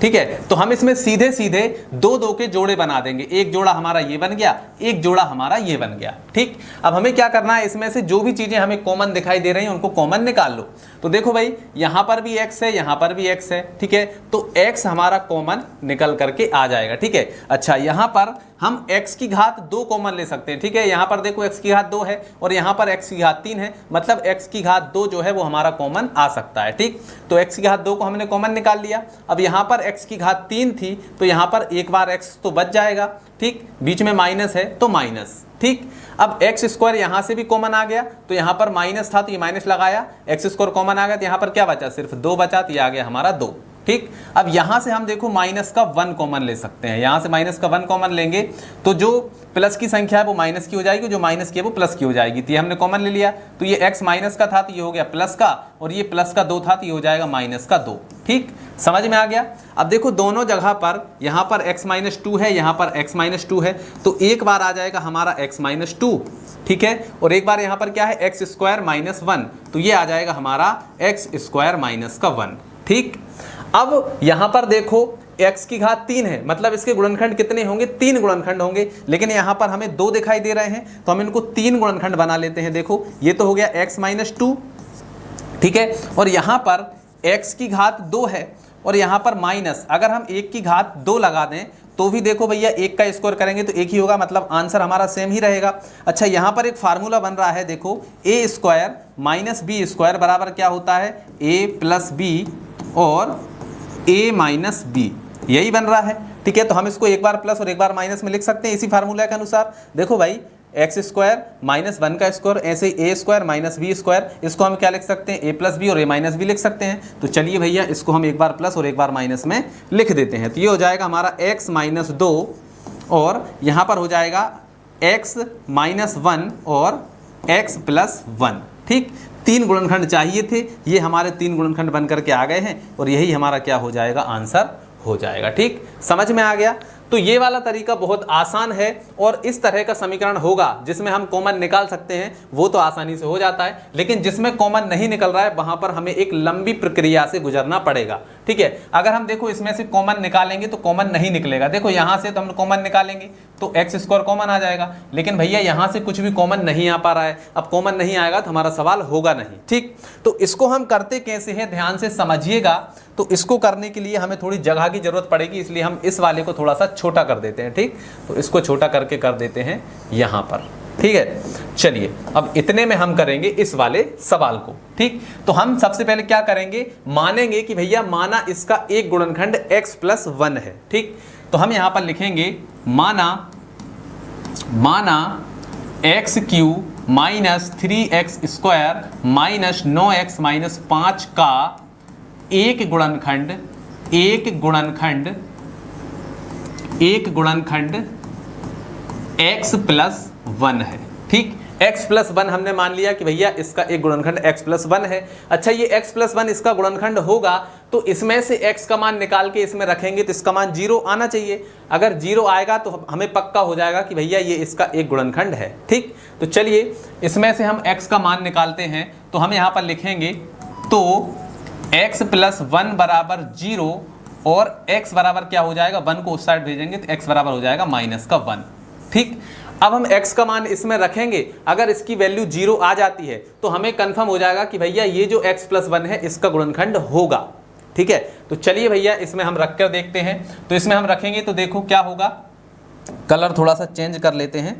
ठीक है, तो हम इसमें सीधे सीधे 2 के जोड़े बना देंगे, एक जोड़ा हमारा ये बन गया, एक जोड़ा हमारा ये बन गया। ठीक, अब हमें क्या करना है, इसमें से जो भी चीजें हमें कॉमन दिखाई दे रही हैं उनको कॉमन निकाल लो। तो देखो भाई यहाँ पर भी x है, यहाँ पर भी x है। ठीक है, तो x हमारा कॉमन निकल करके आ जाएगा। ठीक है, अच्छा यहाँ पर हम x की घात 2 कॉमन ले सकते हैं। ठीक है, यहाँ पर देखो x की घात 2 है और यहाँ पर x की घात 3 है, मतलब x की घात 2 जो है वो हमारा कॉमन आ सकता है। ठीक, तो x की घात 2 को हमने कॉमन निकाल लिया। अब यहाँ पर x की घात 3 थी तो यहाँ पर एक बार x तो बच जाएगा। ठीक, बीच में माइनस है तो माइनस। ठीक, अब एक्स स्क्वायर यहाँ से भी कॉमन आ गया तो यहाँ पर माइनस था तो ये माइनस लगाया, एक्स स्क्वायर कॉमन आ गया तो यहाँ पर क्या बचा, सिर्फ 2 बचा, तो ये आ गया हमारा 2। ठीक, अब यहाँ से हम देखो माइनस का 1 कॉमन ले सकते हैं। यहाँ से माइनस का 1 कॉमन लेंगे तो जो प्लस की संख्या है वो माइनस की हो जाएगी, जो माइनस की है वो प्लस की हो जाएगी। तो ये हमने कॉमन ले लिया, तो ये x माइनस का था तो ये हो गया प्लस का, और ये प्लस का 2 था तो ये हो जाएगा माइनस का 2। ठीक, समझ में आ गया। अब देखो दोनों जगह पर यहाँ पर x माइनस 2 है, यहाँ पर x माइनस 2 है, तो एक बार आ जाएगा हमारा x माइनस 2। ठीक है, और एक बार यहाँ पर क्या है, एक्स स्क्वायर माइनस 1, तो ये आ जाएगा हमारा एक्स स्क्वायर माइनस का 1। ठीक, अब यहाँ पर देखो x की घात 3 है, मतलब इसके गुणनखंड कितने होंगे, 3 गुणनखंड होंगे, लेकिन यहाँ पर हमें 2 दिखाई दे रहे हैं तो हम इनको 3 गुणनखंड बना लेते हैं। देखो ये तो हो गया x माइनस 2। ठीक है, और यहाँ पर x की घात 2 है और यहाँ पर माइनस, अगर हम 1 की घात 2 लगा दें तो भी देखो भैया 1 का स्क्वायर करेंगे तो 1 ही होगा, मतलब आंसर हमारा सेम ही रहेगा। अच्छा, यहाँ पर एक फार्मूला बन रहा है, देखो a square minus B square बराबर क्या होता है, a प्लस बी और a माइनस बी, यही बन रहा है। ठीक है, तो हम इसको एक बार प्लस और एक बार माइनस में लिख सकते हैं इसी फार्मूला के अनुसार। देखो भाई एक्स स्क्वायर माइनस 1 का स्क्वायर, ऐसे ए स्क्वायर माइनस बी स्क्वायर, इसको हम क्या लिख सकते हैं, ए प्लस बी और ए माइनस बी लिख सकते हैं। तो चलिए भैया इसको हम एक बार प्लस और एक बार माइनस में लिख देते हैं। तो ये हो जाएगा हमारा x माइनस 2 और यहाँ पर हो जाएगा x माइनस 1 और x प्लस 1। ठीक, 3 गुणनखंड चाहिए थे, ये हमारे 3 गुणनखंड बन करके आ गए हैं और यही हमारा क्या हो जाएगा, आंसर हो जाएगा। ठीक, समझ में आ गया। तो ये वाला तरीका बहुत आसान है और इस तरह का समीकरण होगा जिसमें हम कॉमन निकाल सकते हैं वो तो आसानी से हो जाता है, लेकिन जिसमें कॉमन नहीं निकल रहा है वहां पर हमें एक लंबी प्रक्रिया से गुजरना पड़ेगा। ठीक है, अगर हम देखो इसमें से कॉमन निकालेंगे तो कॉमन नहीं निकलेगा। देखो यहाँ से तो हम कॉमन निकालेंगे तो एक्स स्क्वायर कॉमन आ जाएगा, लेकिन भैया यहाँ से कुछ भी कॉमन नहीं आ पा रहा है। अब कॉमन नहीं आएगा तो हमारा सवाल होगा नहीं। ठीक, तो इसको हम करते कैसे हैं, ध्यान से समझिएगा। तो इसको करने के लिए हमें थोड़ी जगह की जरूरत पड़ेगी, इसलिए हम इस वाले को थोड़ा सा छोटा कर देते हैं। ठीक, तो इसको छोटा करके कर देते हैं यहाँ पर। ठीक है, चलिए अब इतने में हम करेंगे इस वाले सवाल को। ठीक, तो हम सबसे पहले क्या करेंगे, मानेंगे कि भैया माना इसका एक गुणनखंड x प्लस 1 है। ठीक, तो हम यहाँ पर लिखेंगे माना x cube minus 3x square minus 9x minus 5 का एक गुणनखंड x प्लस 1 है। ठीक, x प्लस 1 हमने मान लिया कि भैया इसका एक गुणनखंड x प्लस 1 है। अच्छा, ये x प्लस 1 इसका गुणनखंड होगा तो इसमें से x का मान निकाल के इसमें रखेंगे तो इसका मान 0 आना चाहिए। अगर 0 आएगा तो हमें पक्का हो जाएगा कि भैया ये इसका एक गुणनखंड है। ठीक, तो चलिए इसमें से हम x का मान निकालते हैं। तो हम यहाँ पर लिखेंगे तो x प्लस 1 बराबर 0 और x बराबर क्या हो जाएगा, 1 को उस साइड भेजेंगे तो x बराबर हो जाएगा माइनस का 1। ठीक, अब हम x का मान इसमें रखेंगे, अगर इसकी वैल्यू 0 आ जाती है तो हमें कंफर्म हो जाएगा कि भैया ये जो x प्लस 1 है इसका गुणनखंड होगा। ठीक है, तो चलिए भैया इसमें हम रख कर देखते हैं। तो इसमें हम रखेंगे तो देखो क्या होगा, कलर थोड़ा सा चेंज कर लेते हैं।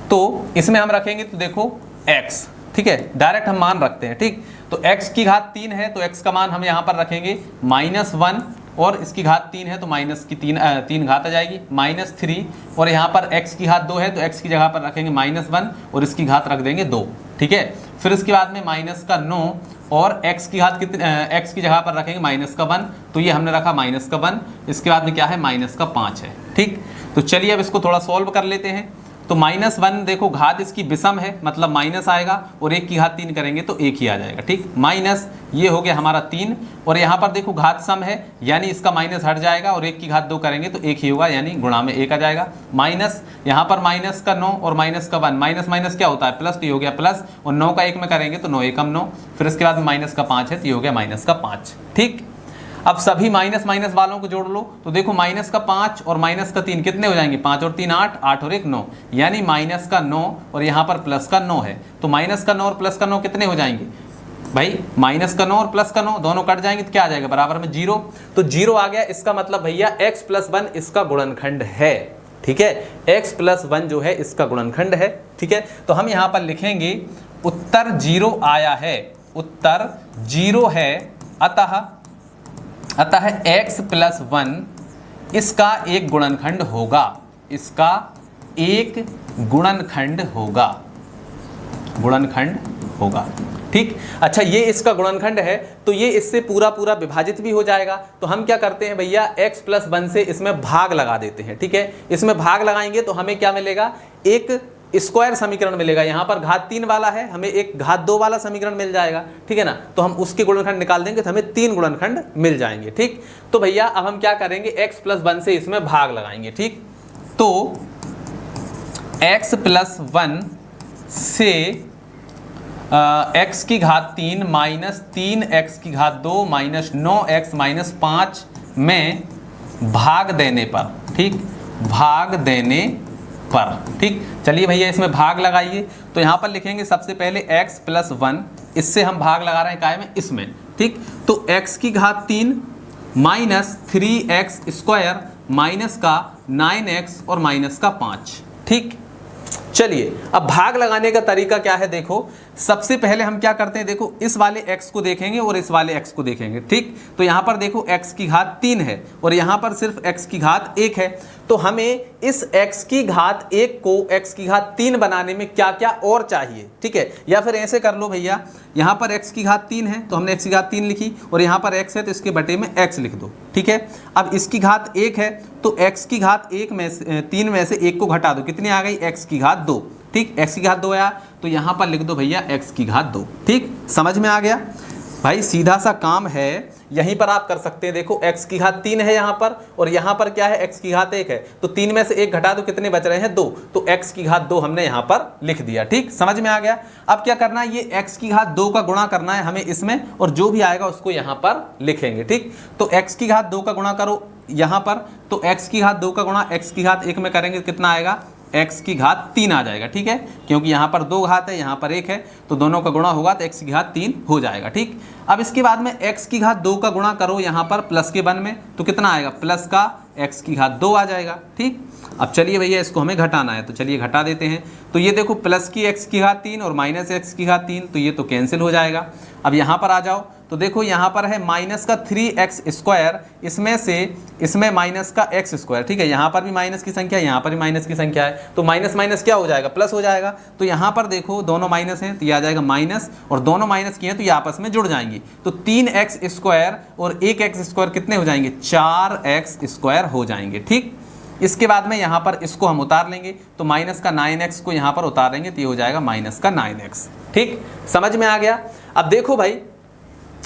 तो इसमें हम रखेंगे तो देखो x, ठीक है, डायरेक्ट हम मान रखते हैं। ठीक, तो x की घात 3 है तो x का मान हम यहाँ पर रखेंगे -1 और इसकी घात 3 है तो माइनस की 3 घात आ जाएगी -3 और यहाँ पर x की घात 2 है तो x की जगह पर रखेंगे -1 और इसकी घात रख देंगे 2। ठीक है, फिर इसके बाद में माइनस का 9 और x की घात x की जगह पर रखेंगे -1 तो ये हमने रखा -1। इसके बाद में क्या है, -5 है। ठीक, तो चलिए अब इसको थोड़ा सॉल्व कर लेते हैं। तो -1 देखो घात इसकी विषम है मतलब माइनस आएगा और 1 की घात 3 करेंगे तो 1 ही आ जाएगा। ठीक, माइनस ये हो गया हमारा 3 और यहाँ पर देखो घात सम है यानी इसका माइनस हट जाएगा और 1 की घात 2 करेंगे तो 1 ही होगा यानी गुणा में 1 आ जाएगा। माइनस यहाँ पर माइनस का 9 और माइनस का 1, माइनस माइनस क्या होता है प्लस, तो ये हो गया प्लस और 9 का 1 में करेंगे तो 9 एकम 9, फिर इसके बाद माइनस का 5 है तो ये हो गया -5। ठीक, अब सभी माइनस माइनस वालों को जोड़ लो तो देखो -5 और -3 कितने हो जाएंगे, 5 और 3 8, 8 और 1 9 यानी -9 और यहाँ पर +9 है तो -9 और +9 कितने हो जाएंगे भाई, -9 और +9 दोनों कट जाएंगे तो क्या आ जाएगा बराबर में 0। तो 0 आ गया, इसका मतलब भैया x प्लस 1 इसका गुणनखंड है। ठीक है, x प्लस 1 जो है इसका गुणनखंड है। ठीक है, तो हम यहाँ पर लिखेंगे उत्तर 0 आया है, उत्तर 0 है, अतः x प्लस 1 इसका एक गुणनखंड होगा, इसका एक गुणनखंड होगा। ठीक, अच्छा ये इसका गुणनखंड है तो ये इससे पूरा पूरा विभाजित भी हो जाएगा। तो हम क्या करते हैं भैया, x प्लस 1 से इसमें भाग लगा देते हैं। ठीक है, इसमें भाग लगाएंगे तो हमें क्या मिलेगा, एक स्क्वायर समीकरण मिलेगा। यहाँ पर घात 3 वाला है, हमें एक घात 2 वाला समीकरण मिल जाएगा। ठीक है ना, तो हम उसके गुणनखंड निकाल देंगे तो हमें 3 गुणनखंड मिल जाएंगे। ठीक, तो भैया अब हम क्या करेंगे, x प्लस 1 से इसमें भाग लगाएंगे। ठीक, तो x प्लस 1 से x की घात 3 माइनस 3x की घात 2 माइनस 9x माइनस 5 में भाग देने पर, ठीक, भाग देने पर। ठीक, चलिए भैया इसमें भाग लगाइए तो यहाँ पर लिखेंगे सबसे पहले x प्लस 1, इससे हम भाग लगा रहे हैं काय में, इसमें। ठीक, तो x की घात 3 माइनस 3x स्क्वायर माइनस का 9x और माइनस का 5। ठीक, चलिए अब भाग लगाने का तरीका क्या है, देखो सबसे पहले हम क्या करते हैं, देखो इस वाले x को देखेंगे और इस वाले x को देखेंगे। ठीक, तो यहाँ पर देखो x की घात 3 है और यहाँ पर सिर्फ x की घात 1 है, तो हमें इस x की घात 1 को x की घात 3 बनाने में क्या क्या और चाहिए। ठीक है, या फिर ऐसे कर लो भैया, यहाँ पर x की घात 3 है तो हमने x की घात 3 लिखी और यहाँ पर x है तो इसके बटे में x लिख दो। ठीक है, अब इसकी घात 1 है तो x की घात 3 में से 1 को घटा दो, कितनी आ गई, x की घात 2। ठीक, x की घात 2 आया तो यहाँ पर लिख दो भैया x की घात 2। ठीक, समझ में आ गया भाई, सीधा सा काम है, यहीं पर आप कर सकते हैं। देखो x की घात 3 है यहाँ पर और यहाँ पर क्या है, x की घात 1 है, तो 3 में से 1 घटा दो, कितने बच रहे हैं, 2, तो x की घात 2 हमने यहाँ पर लिख दिया। ठीक, समझ में आ गया। अब क्या करना है, ये x की घात 2 का गुणा करना है हमें इसमें और जो भी आएगा उसको यहाँ पर लिखेंगे। ठीक, तो x की घात 2 का गुणा करो यहाँ पर, तो x की घात 2 का गुणा x की घात 1 में करेंगे कितना आएगा, x की घात 3 आ जाएगा। ठीक है, क्योंकि यहाँ पर 2 घात है, यहाँ पर 1 है, तो दोनों का गुणा होगा तो x की घात 3 हो जाएगा। ठीक, अब इसके बाद में x की घात 2 का गुणा करो यहाँ पर प्लस के वन में, तो कितना आएगा, प्लस का x की घात 2 आ जाएगा। ठीक, अब चलिए भैया इसको हमें घटाना है तो चलिए घटा देते हैं। तो ये देखो प्लस की x की घात 3 और माइनस x की घात 3, तो ये तो कैंसिल हो जाएगा। अब यहाँ पर आ जाओ तो देखो यहाँ पर है माइनस का 3x स्क्वायर, इसमें से इसमें माइनस का x स्क्वायर, ठीक है। यहाँ पर भी माइनस की संख्या है, यहाँ पर भी माइनस की संख्या है, तो माइनस माइनस क्या हो जाएगा, प्लस हो जाएगा। तो यहाँ पर देखो दोनों माइनस हैं तो ये आ जाएगा माइनस, और दोनों माइनस किए हैं तो ये आपस में जुड़ जाएंगी। तो 3x स्क्वायर और 1x स्क्वायर कितने हो जाएंगे, 4x स्क्वायर हो जाएंगे, ठीक। इसके बाद में यहाँ पर इसको हम उतार लेंगे, तो माइनस का 9x को यहाँ पर उतार लेंगे तो ये हो जाएगा माइनस का 9x, ठीक। समझ में आ गया। अब देखो भाई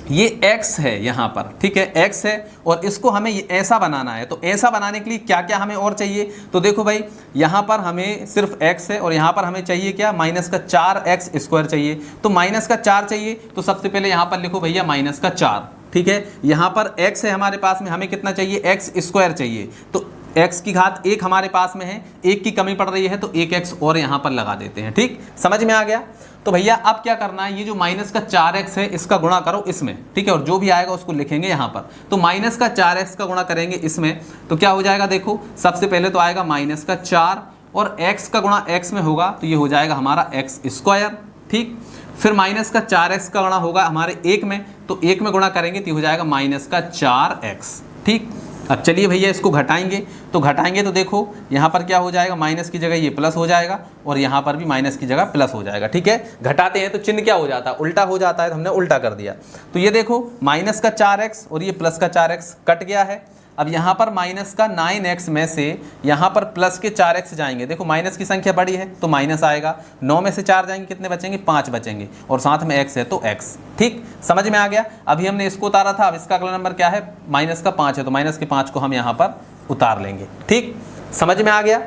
ये x है यहाँ पर, ठीक है, x है, और इसको हमें ऐसा बनाना है। तो ऐसा बनाने के लिए क्या क्या हमें और चाहिए, तो देखो भाई यहाँ पर हमें सिर्फ x है और यहाँ पर हमें चाहिए क्या, माइनस का 4x स्क्वायर चाहिए। तो माइनस का 4 चाहिए, तो सबसे पहले यहाँ पर लिखो भैया माइनस का 4, ठीक है। यहाँ पर x है हमारे पास में, हमें कितना चाहिए, x स्क्वायर चाहिए। तो x की घात 1 हमारे पास में है, 1 की कमी पड़ रही है तो 1x और यहाँ पर लगा देते हैं, ठीक। समझ में आ गया। तो भैया अब क्या करना है, ये जो माइनस का 4x है इसका गुणा करो इसमें, ठीक है, और जो भी आएगा उसको लिखेंगे यहाँ पर। तो माइनस का 4x का गुणा करेंगे इसमें तो क्या हो जाएगा, देखो सबसे पहले तो आएगा माइनस का 4 और x का गुणा x में होगा तो ये हो जाएगा हमारा x स्क्वायर, ठीक। फिर माइनस का 4x का गुणा होगा हमारे 1 में, तो 1 में गुणा करेंगे तो हो जाएगा माइनस का 4x, ठीक। अब चलिए भैया इसको घटाएंगे, तो घटाएंगे तो देखो यहाँ पर क्या हो जाएगा, माइनस की जगह ये प्लस हो जाएगा और यहाँ पर भी माइनस की जगह प्लस हो जाएगा, ठीक है। घटाते हैं तो चिन्ह क्या हो जाता है, उल्टा हो जाता है, तो हमने उल्टा कर दिया। तो ये देखो माइनस का 4x और ये प्लस का 4x कट गया है। अब यहाँ पर माइनस का 9x में से यहाँ पर प्लस के 4x जाएंगे, देखो माइनस की संख्या बड़ी है तो माइनस आएगा, 9 में से 4 जाएंगे कितने बचेंगे, 5 बचेंगे, और साथ में x है तो x, ठीक। समझ में आ गया। अभी हमने इसको उतारा था, अब इसका अगला नंबर क्या है, माइनस का 5 है, तो माइनस के 5 को हम यहाँ पर उतार लेंगे, ठीक। समझ में आ गया।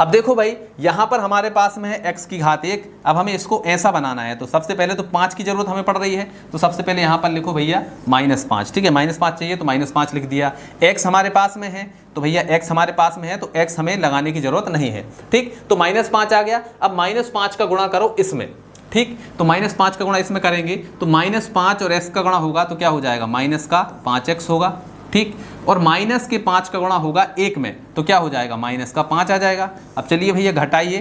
अब देखो भाई यहाँ पर हमारे पास में है x की घात 1, अब हमें इसको ऐसा बनाना है। तो सबसे पहले तो 5 की जरूरत हमें पड़ रही है, तो सबसे पहले यहाँ पर लिखो भैया -5, ठीक है, -5 चाहिए तो -5 लिख दिया। x हमारे पास में है तो भैया x हमारे पास में है तो x हमें लगाने की जरूरत नहीं है, ठीक। तो -5 आ गया। अब -5 का गुणा करो इसमें, ठीक। तो -5 का गुणा इसमें करेंगे तो -5 और x का गुणा होगा तो क्या हो जाएगा, माइनस का 5x होगा, ठीक। और माइनस के 5 का गुणा होगा 1 में तो क्या हो जाएगा, माइनस का 5 आ जाएगा। अब चलिए भैया घटाइए,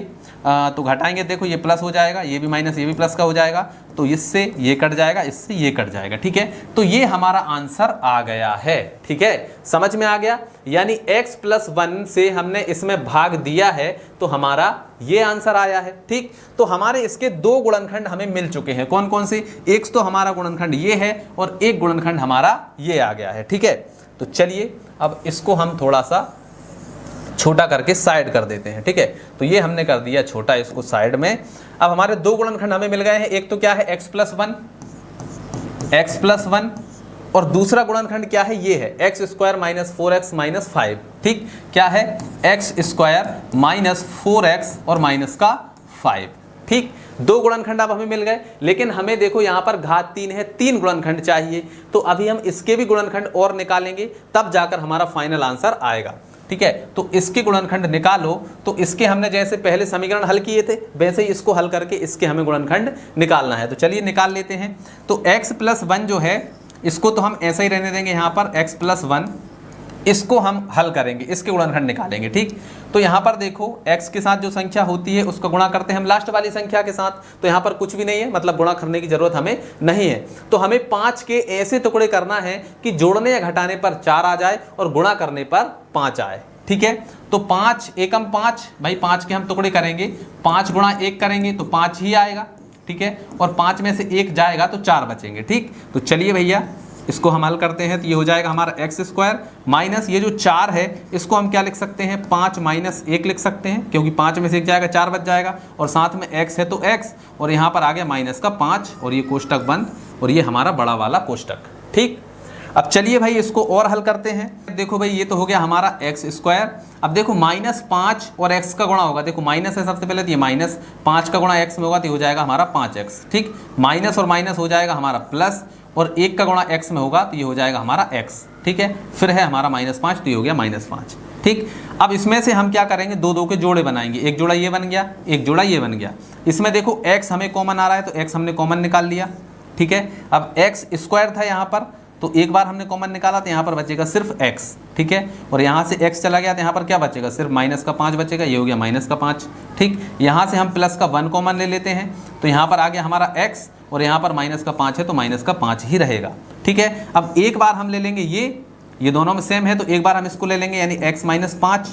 तो घटाएंगे, देखो ये प्लस हो जाएगा, ये भी माइनस ये भी प्लस का हो जाएगा, तो इससे ये कट जाएगा, इससे ये कट जाएगा, ठीक है। तो ये हमारा आंसर आ गया है, ठीक है। समझ में आ गया। यानी x + 1 से हमने इसमें भाग दिया है तो हमारा ये आंसर आया है, ठीक। तो हमारे इसके 2 गुणनखंड हमें मिल चुके हैं। कौन कौन से, एक तो हमारा गुणनखंड ये है और एक गुणनखंड हमारा ये आ गया है, ठीक है। तो चलिए अब इसको हम थोड़ा सा छोटा करके साइड कर देते हैं, ठीक है। तो ये हमने कर दिया छोटा इसको साइड में। अब हमारे 2 गुणनखंड हमें मिल गए हैं, एक तो क्या है x + 1 और दूसरा गुणनखंड क्या है, ये है x² - 4x - 5, ठीक। क्या है, x² - 4x और माइनस का 5, ठीक। 2 गुणनखंड अब हमें मिल गए, लेकिन हमें देखो यहाँ पर घात 3 है, 3 गुणनखंड चाहिए। तो अभी हम इसके भी गुणनखंड और निकालेंगे तब जाकर हमारा फाइनल आंसर आएगा, ठीक है। तो इसके गुणनखंड निकालो, तो इसके हमने जैसे पहले समीकरण हल किए थे वैसे ही इसको हल करके इसके हमें गुणनखंड निकालना है। तो चलिए निकाल लेते हैं। तो x + 1 जो है इसको तो हम ऐसा ही रहने देंगे, यहाँ पर x + 1 इसको हम हल करेंगे, इसके गुणनखंड निकालेंगे, ठीक। तो यहाँ पर देखो x के साथ जो संख्या होती है उसका गुणा करते हैं हम लास्ट वाली संख्या के साथ, तो यहाँ पर कुछ भी नहीं है, मतलब गुणा करने की जरूरत हमें नहीं है। तो हमें 5 के ऐसे टुकड़े करना है कि जोड़ने या घटाने पर 4 आ जाए और गुणा करने पर 5 आए, ठीक है। तो 5 एकम 5, भाई 5 के हम टुकड़े करेंगे, 5 गुणा 1 करेंगे तो 5 ही आएगा, ठीक है। और 5 में से 1 जाएगा तो 4 बचेंगे, ठीक। तो चलिए भैया इसको हम हल करते हैं। तो ये हो जाएगा हमारा x² माइनस ये जो 4 है इसको हम क्या लिख सकते हैं, 5 - 1 लिख सकते हैं, क्योंकि 5 में से 1 जाएगा 4 बच जाएगा, और साथ में x है तो x, और यहाँ पर आ गया माइनस का 5 और ये कोष्टक बंद, और ये हमारा बड़ा वाला कोष्टक, ठीक। अब चलिए भाई इसको और हल करते हैं। देखो भाई ये तो हो गया हमारा x²। अब देखो -5 और x का गुणा होगा, देखो माइनस है सबसे पहले, तो ये -5 का गुणा x में होगा तो ये हो जाएगा हमारा 5x, ठीक। माइनस और माइनस हो जाएगा हमारा प्लस, और 1 का गुणा x में होगा तो ये हो जाएगा हमारा x, ठीक है। फिर है हमारा -5 तो ये हो गया -5, ठीक। अब इसमें से हम क्या करेंगे, 2 के जोड़े बनाएंगे, एक जोड़ा ये बन गया, एक जोड़ा ये बन गया। इसमें देखो x हमें कॉमन आ रहा है तो x हमने कॉमन निकाल लिया, ठीक है। अब x² था यहाँ पर, तो एक बार हमने कॉमन निकाला तो यहाँ पर बचेगा सिर्फ x, ठीक है। और यहाँ से x चला गया तो यहाँ पर क्या बचेगा, सिर्फ माइनस का 5 बचेगा, ये हो गया -5, ठीक। यहाँ से हम प्लस का 1 कॉमन ले लेते हैं तो यहाँ पर आ गया हमारा x, और यहाँ पर माइनस का 5 है तो माइनस का 5 ही रहेगा। ठीक है, अब एक बार हम ले लेंगे ये दोनों में सेम है तो एक बार हम इसको ले लेंगे यानी x माइनस 5,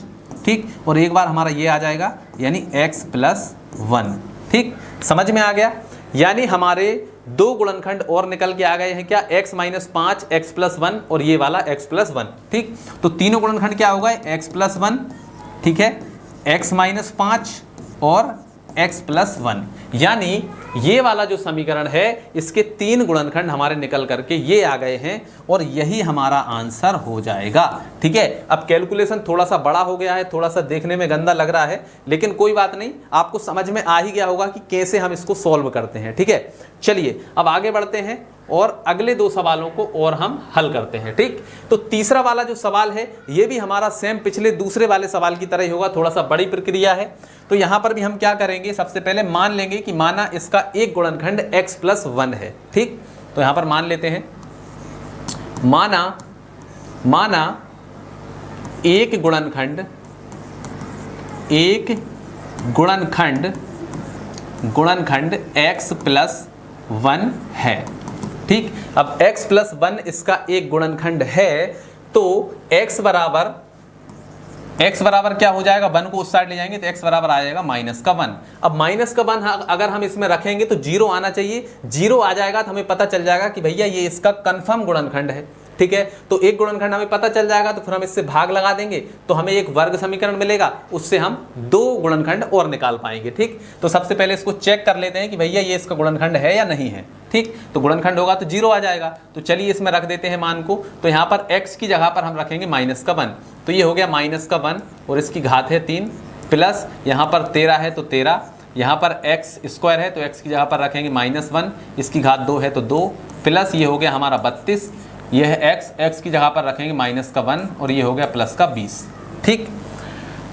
ठीक, और एक बार हमारा ये आ जाएगा यानी x प्लस 1। ठीक, समझ में आ गया। यानी हमारे दो गुणनखंड और निकल के आ गए हैं क्या, x माइनस 5 x प्लस 1 और ये वाला x प्लस 1। ठीक, तो तीनों गुणनखंड क्या होगा, x प्लस 1, ठीक है, x माइनस 5 और x प्लस 1। यानी ये वाला जो समीकरण है इसके तीन गुणनखंड हमारे निकल करके ये आ गए हैं और यही हमारा आंसर हो जाएगा। ठीक है, अब कैलकुलेशन थोड़ा सा बड़ा हो गया है, थोड़ा सा देखने में गंदा लग रहा है, लेकिन कोई बात नहीं, आपको समझ में आ ही गया होगा कि कैसे हम इसको सॉल्व करते हैं। ठीक है, चलिए अब आगे बढ़ते हैं और अगले दो सवालों को और हम हल करते हैं। ठीक, तो तीसरा वाला जो सवाल है ये भी हमारा सेम पिछले दूसरे वाले सवाल की तरह ही होगा, थोड़ा सा बड़ी प्रक्रिया है। तो यहाँ पर भी हम क्या करेंगे, सबसे पहले मान लेंगे कि माना इसका एक गुणनखंड x प्लस 1 है। ठीक, तो यहाँ पर मान लेते हैं, माना एक गुणनखंड x प्लस 1 है। ठीक, अब x प्लस 1 इसका एक गुणनखंड है तो x बराबर क्या हो जाएगा, 1 को उस साइड ले जाएंगे तो x बराबर आ जाएगा माइनस का 1। अब माइनस का 1 अगर हम इसमें रखेंगे तो 0 आना चाहिए, 0 आ जाएगा तो हमें पता चल जाएगा कि भैया ये इसका कंफर्म गुणनखंड है। ठीक है, तो एक गुणनखंड हमें पता चल जाएगा तो फिर हम इससे भाग लगा देंगे तो हमें एक वर्ग समीकरण मिलेगा, उससे हम दो गुणनखंड और निकाल पाएंगे। ठीक, तो सबसे पहले इसको चेक कर लेते हैं कि भैया ये इसका गुणनखंड है या नहीं है। ठीक, तो गुणनखंड होगा तो 0 आ जाएगा, तो चलिए इसमें रख देते हैं मान को। तो यहाँ पर x की जगह पर हम रखेंगे माइनस का 1, तो ये हो गया माइनस का 1 और इसकी घात है 3 प्लस यहाँ पर 13 है तो 13, यहाँ पर x स्क्वायर है तो x की जगह पर रखेंगे माइनस 1, इसकी घात 2 है तो 2 प्लस ये हो गया हमारा 32, ये है x की जगह पर रखेंगे माइनस का 1 और ये हो गया प्लस का 20। ठीक,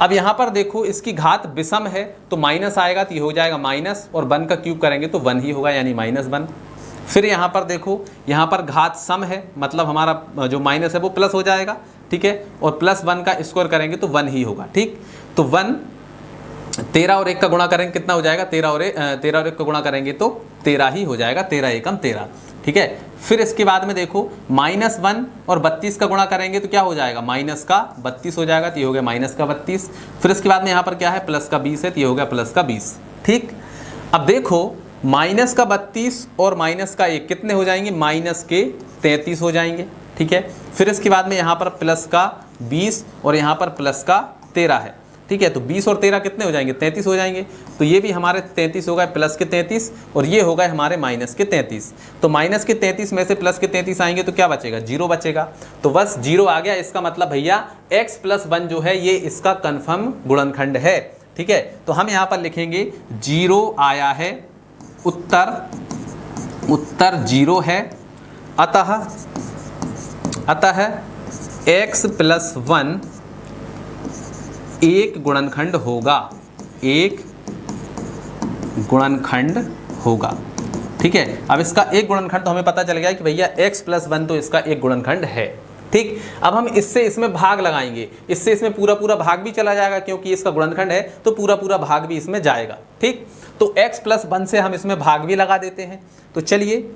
अब यहाँ पर देखो इसकी घात विषम है तो माइनस आएगा तो ये हो जाएगा माइनस और 1 का क्यूब करेंगे तो 1 ही होगा यानी माइनस 1। फिर यहाँ पर देखो, यहाँ पर घात सम है मतलब हमारा जो माइनस है वो प्लस हो जाएगा। ठीक है, और प्लस 1 का स्क्वायर करेंगे तो 1 ही होगा। ठीक, तो 1 13 और 1 का गुणा करेंगे कितना हो जाएगा, 13 और 1 का गुणा करेंगे तो 13 ही हो जाएगा, 13 एकम 13। ठीक है, फिर इसके बाद में देखो माइनस 1 और 32 का गुणा करेंगे तो क्या हो जाएगा, माइनस का 32 हो जाएगा तो ये हो गया माइनस का 32। फिर इसके बाद में यहाँ पर क्या है, प्लस का 20 है तो ये हो गया प्लस का 20। ठीक, अब देखो माइनस का 32 और माइनस का 1 कितने हो जाएंगे, माइनस के 33 हो जाएंगे। ठीक है, फिर इसके बाद में यहाँ पर प्लस का 20 और यहाँ पर प्लस का 13 है। ठीक है, तो 20 और 13 कितने हो जाएंगे, 33 हो जाएंगे, तो ये भी हमारे 33 हो गए प्लस के 33 और ये हो गए हमारे माइनस के 33। तो माइनस के 33 में से प्लस के 33 आएंगे तो क्या बचेगा, 0 बचेगा। तो बस 0 आ गया, इसका मतलब भैया x प्लस 1 जो है ये इसका कन्फर्म गुणनखंड है। ठीक है, तो हम यहाँ पर लिखेंगे 0 आया है, उत्तर 0 है, अतः x प्लस 1 एक गुणनखंड होगा। ठीक है, अब इसका एक गुणनखंड तो हमें पता चल गया कि भैया x प्लस 1 तो इसका एक गुणनखंड है। ठीक, अब हम इससे इसमें भाग लगाएंगे, इससे इसमें पूरा भाग भी चला जाएगा क्योंकि इसका गुणनखंड है तो पूरा भाग भी इसमें जाएगा। ठीक, तो x प्लस 1 से हम इसमें भाग भी लगा देते हैं। तो चलिए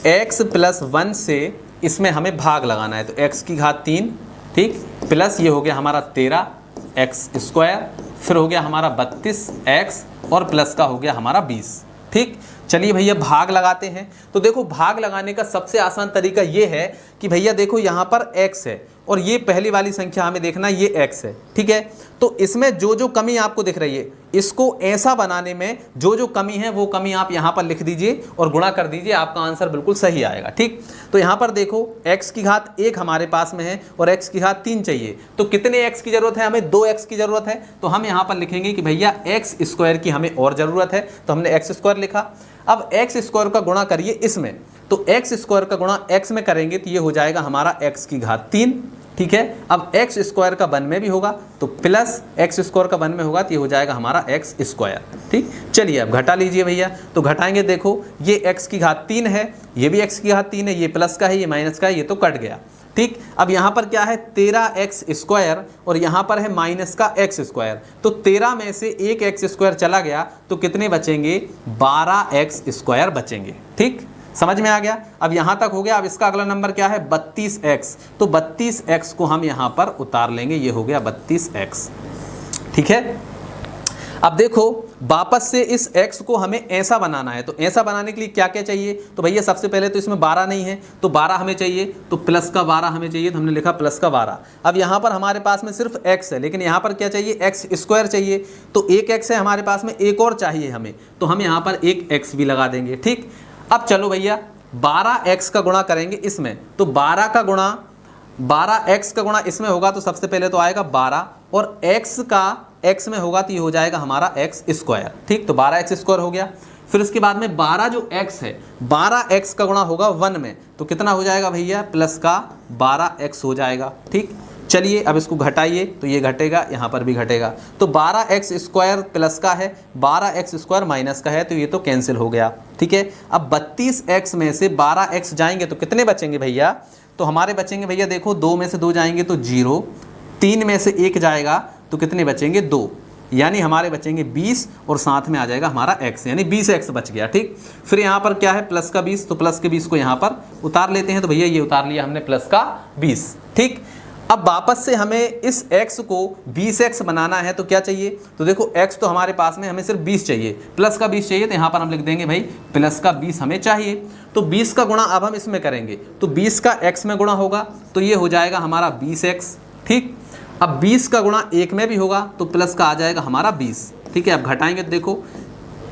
x प्लस 1 से इसमें हमें भाग लगाना है तो x की घात 3, ठीक, प्लस ये हो गया हमारा 13 x स्क्वायर, फिर हो गया हमारा 32x और प्लस का हो गया हमारा 20। ठीक, चलिए भैया भाग लगाते हैं। तो देखो भाग लगाने का सबसे आसान तरीका ये है कि भैया देखो यहाँ पर x है और ये पहली वाली संख्या हमें देखना ये x है। ठीक है, तो इसमें जो कमी आपको दिख रही है इसको ऐसा बनाने में जो कमी है वो कमी आप यहाँ पर लिख दीजिए और गुणा कर दीजिए, आपका आंसर बिल्कुल सही आएगा। ठीक, तो यहाँ पर देखो x की घात 1 हमारे पास में है और x की घात 3 चाहिए, तो कितने x की जरूरत है, हमें 2x की जरूरत है। तो हम यहाँ पर लिखेंगे कि भैया x स्क्वायर की हमें और ज़रूरत है, तो हमने x स्क्वायर लिखा। अब x स्क्वायर का गुणा करिए इसमें, तो x स्क्वायर का गुणा x में करेंगे तो ये हो जाएगा हमारा x की घात 3। ठीक है, अब x स्क्वायर का 1 में भी होगा तो प्लस x स्क्वायर का 1 में होगा तो ये हो जाएगा हमारा x स्क्वायर। ठीक, चलिए अब घटा लीजिए भैया, तो घटाएंगे देखो ये x की घात 3 है, ये भी x की घात 3 है, ये प्लस का है, ये माइनस का है, ये तो कट गया। ठीक। अब यहाँ पर क्या है 13x² और यहाँ पर है माइनस का x², तो 13 में से एक x² चला गया तो कितने बचेंगे 12x² बचेंगे। ठीक, समझ में आ गया। अब यहाँ तक हो गया। अब इसका अगला नंबर क्या है 32x, तो 32x को हम यहाँ पर उतार लेंगे, ये हो गया 32x। ठीक है। अब देखो वापस से इस x को हमें ऐसा बनाना है, तो ऐसा बनाने के लिए क्या क्या चाहिए, तो भैया सबसे पहले तो इसमें 12 नहीं है तो 12 हमें चाहिए, तो प्लस का 12 हमें चाहिए, तो हमने लिखा प्लस का 12। अब यहाँ पर हमारे पास में सिर्फ x है, लेकिन यहाँ पर क्या चाहिए x² चाहिए, तो एक x है हमारे पास में, एक और चाहिए हमें, तो हम यहाँ पर एक x भी लगा देंगे। ठीक। अब चलो भैया 12x का गुणा करेंगे इसमें, तो 12x का गुणा इसमें होगा तो सबसे पहले तो आएगा 12 और x का x में होगा तो ये हो जाएगा हमारा x²। ठीक, तो 12x² हो गया। फिर उसके बाद में 12 जो x है 12x का गुणा होगा 1 में, तो कितना हो जाएगा भैया प्लस का 12x हो जाएगा। ठीक, चलिए अब इसको घटाइए तो ये घटेगा, यहाँ पर भी घटेगा, तो 12x² प्लस का है, 12x² माइनस का है, तो ये तो कैंसिल हो गया। ठीक है। अब 32x में से 12x जाएंगे तो कितने बचेंगे भैया, तो हमारे बचेंगे भैया देखो 2 में से 2 जाएंगे तो 0, 3 में से 1 जाएगा तो कितने बचेंगे 2, यानी हमारे बचेंगे 20 और साथ में आ जाएगा हमारा x, यानी 20x बच गया। ठीक। फिर यहाँ पर क्या है प्लस का 20, तो प्लस के 20 को यहाँ पर उतार लेते हैं, तो भैया ये उतार लिया हमने प्लस का 20। ठीक। अब वापस से हमें इस x को 20x बनाना है, तो क्या चाहिए, तो देखो x तो हमारे पास में हमें सिर्फ 20 चाहिए, प्लस का 20 चाहिए, तो यहाँ पर हम लिख देंगे भाई प्लस का 20 हमें चाहिए। तो 20 का गुणा अब हम इसमें करेंगे, तो 20 का x में गुणा होगा तो ये हो जाएगा हमारा 20x। ठीक। अब 20 का गुणा 1 में भी होगा तो प्लस का आ जाएगा हमारा 20। ठीक है। अब घटाएंगे तो देखो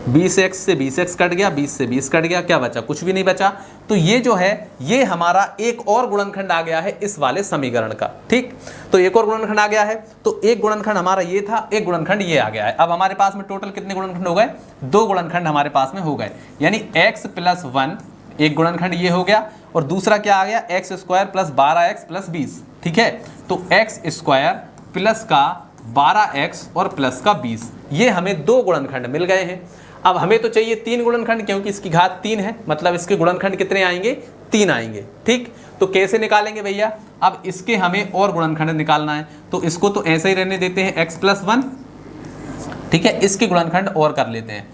20x से 20x कट गया, 20 से 20 कट गया, क्या बचा, कुछ भी नहीं बचा। तो ये जो है ये हमारा एक और गुणनखंड आ गया है इस वाले समीकरण का। ठीक, तो एक और गुणनखंड आ गया है, तो एक गुणनखंड हमारा ये था, एक गुणनखंड ये आ गया है। अब हमारे पास में टोटल कितने गुणनखंड हो गए, 2 गुणनखंड हमारे पास में हो गए, यानी x+1 एक गुणनखंड ये हो गया, और दूसरा क्या आ गया x² + 12x + 20। ठीक है, तो x² प्लस का 12x और प्लस का 20, ये हमें 2 गुणनखंड मिल गए हैं। अब हमें तो चाहिए 3 गुणनखंड, क्योंकि इसकी घात 3 है, मतलब इसके गुणनखंड कितने आएंगे 3 आएंगे। ठीक, तो कैसे निकालेंगे भैया, अब इसके हमें और गुणनखंड निकालना है, तो इसको तो ऐसे ही रहने देते हैं x+1। ठीक है, इसके गुणनखंड और कर लेते हैं।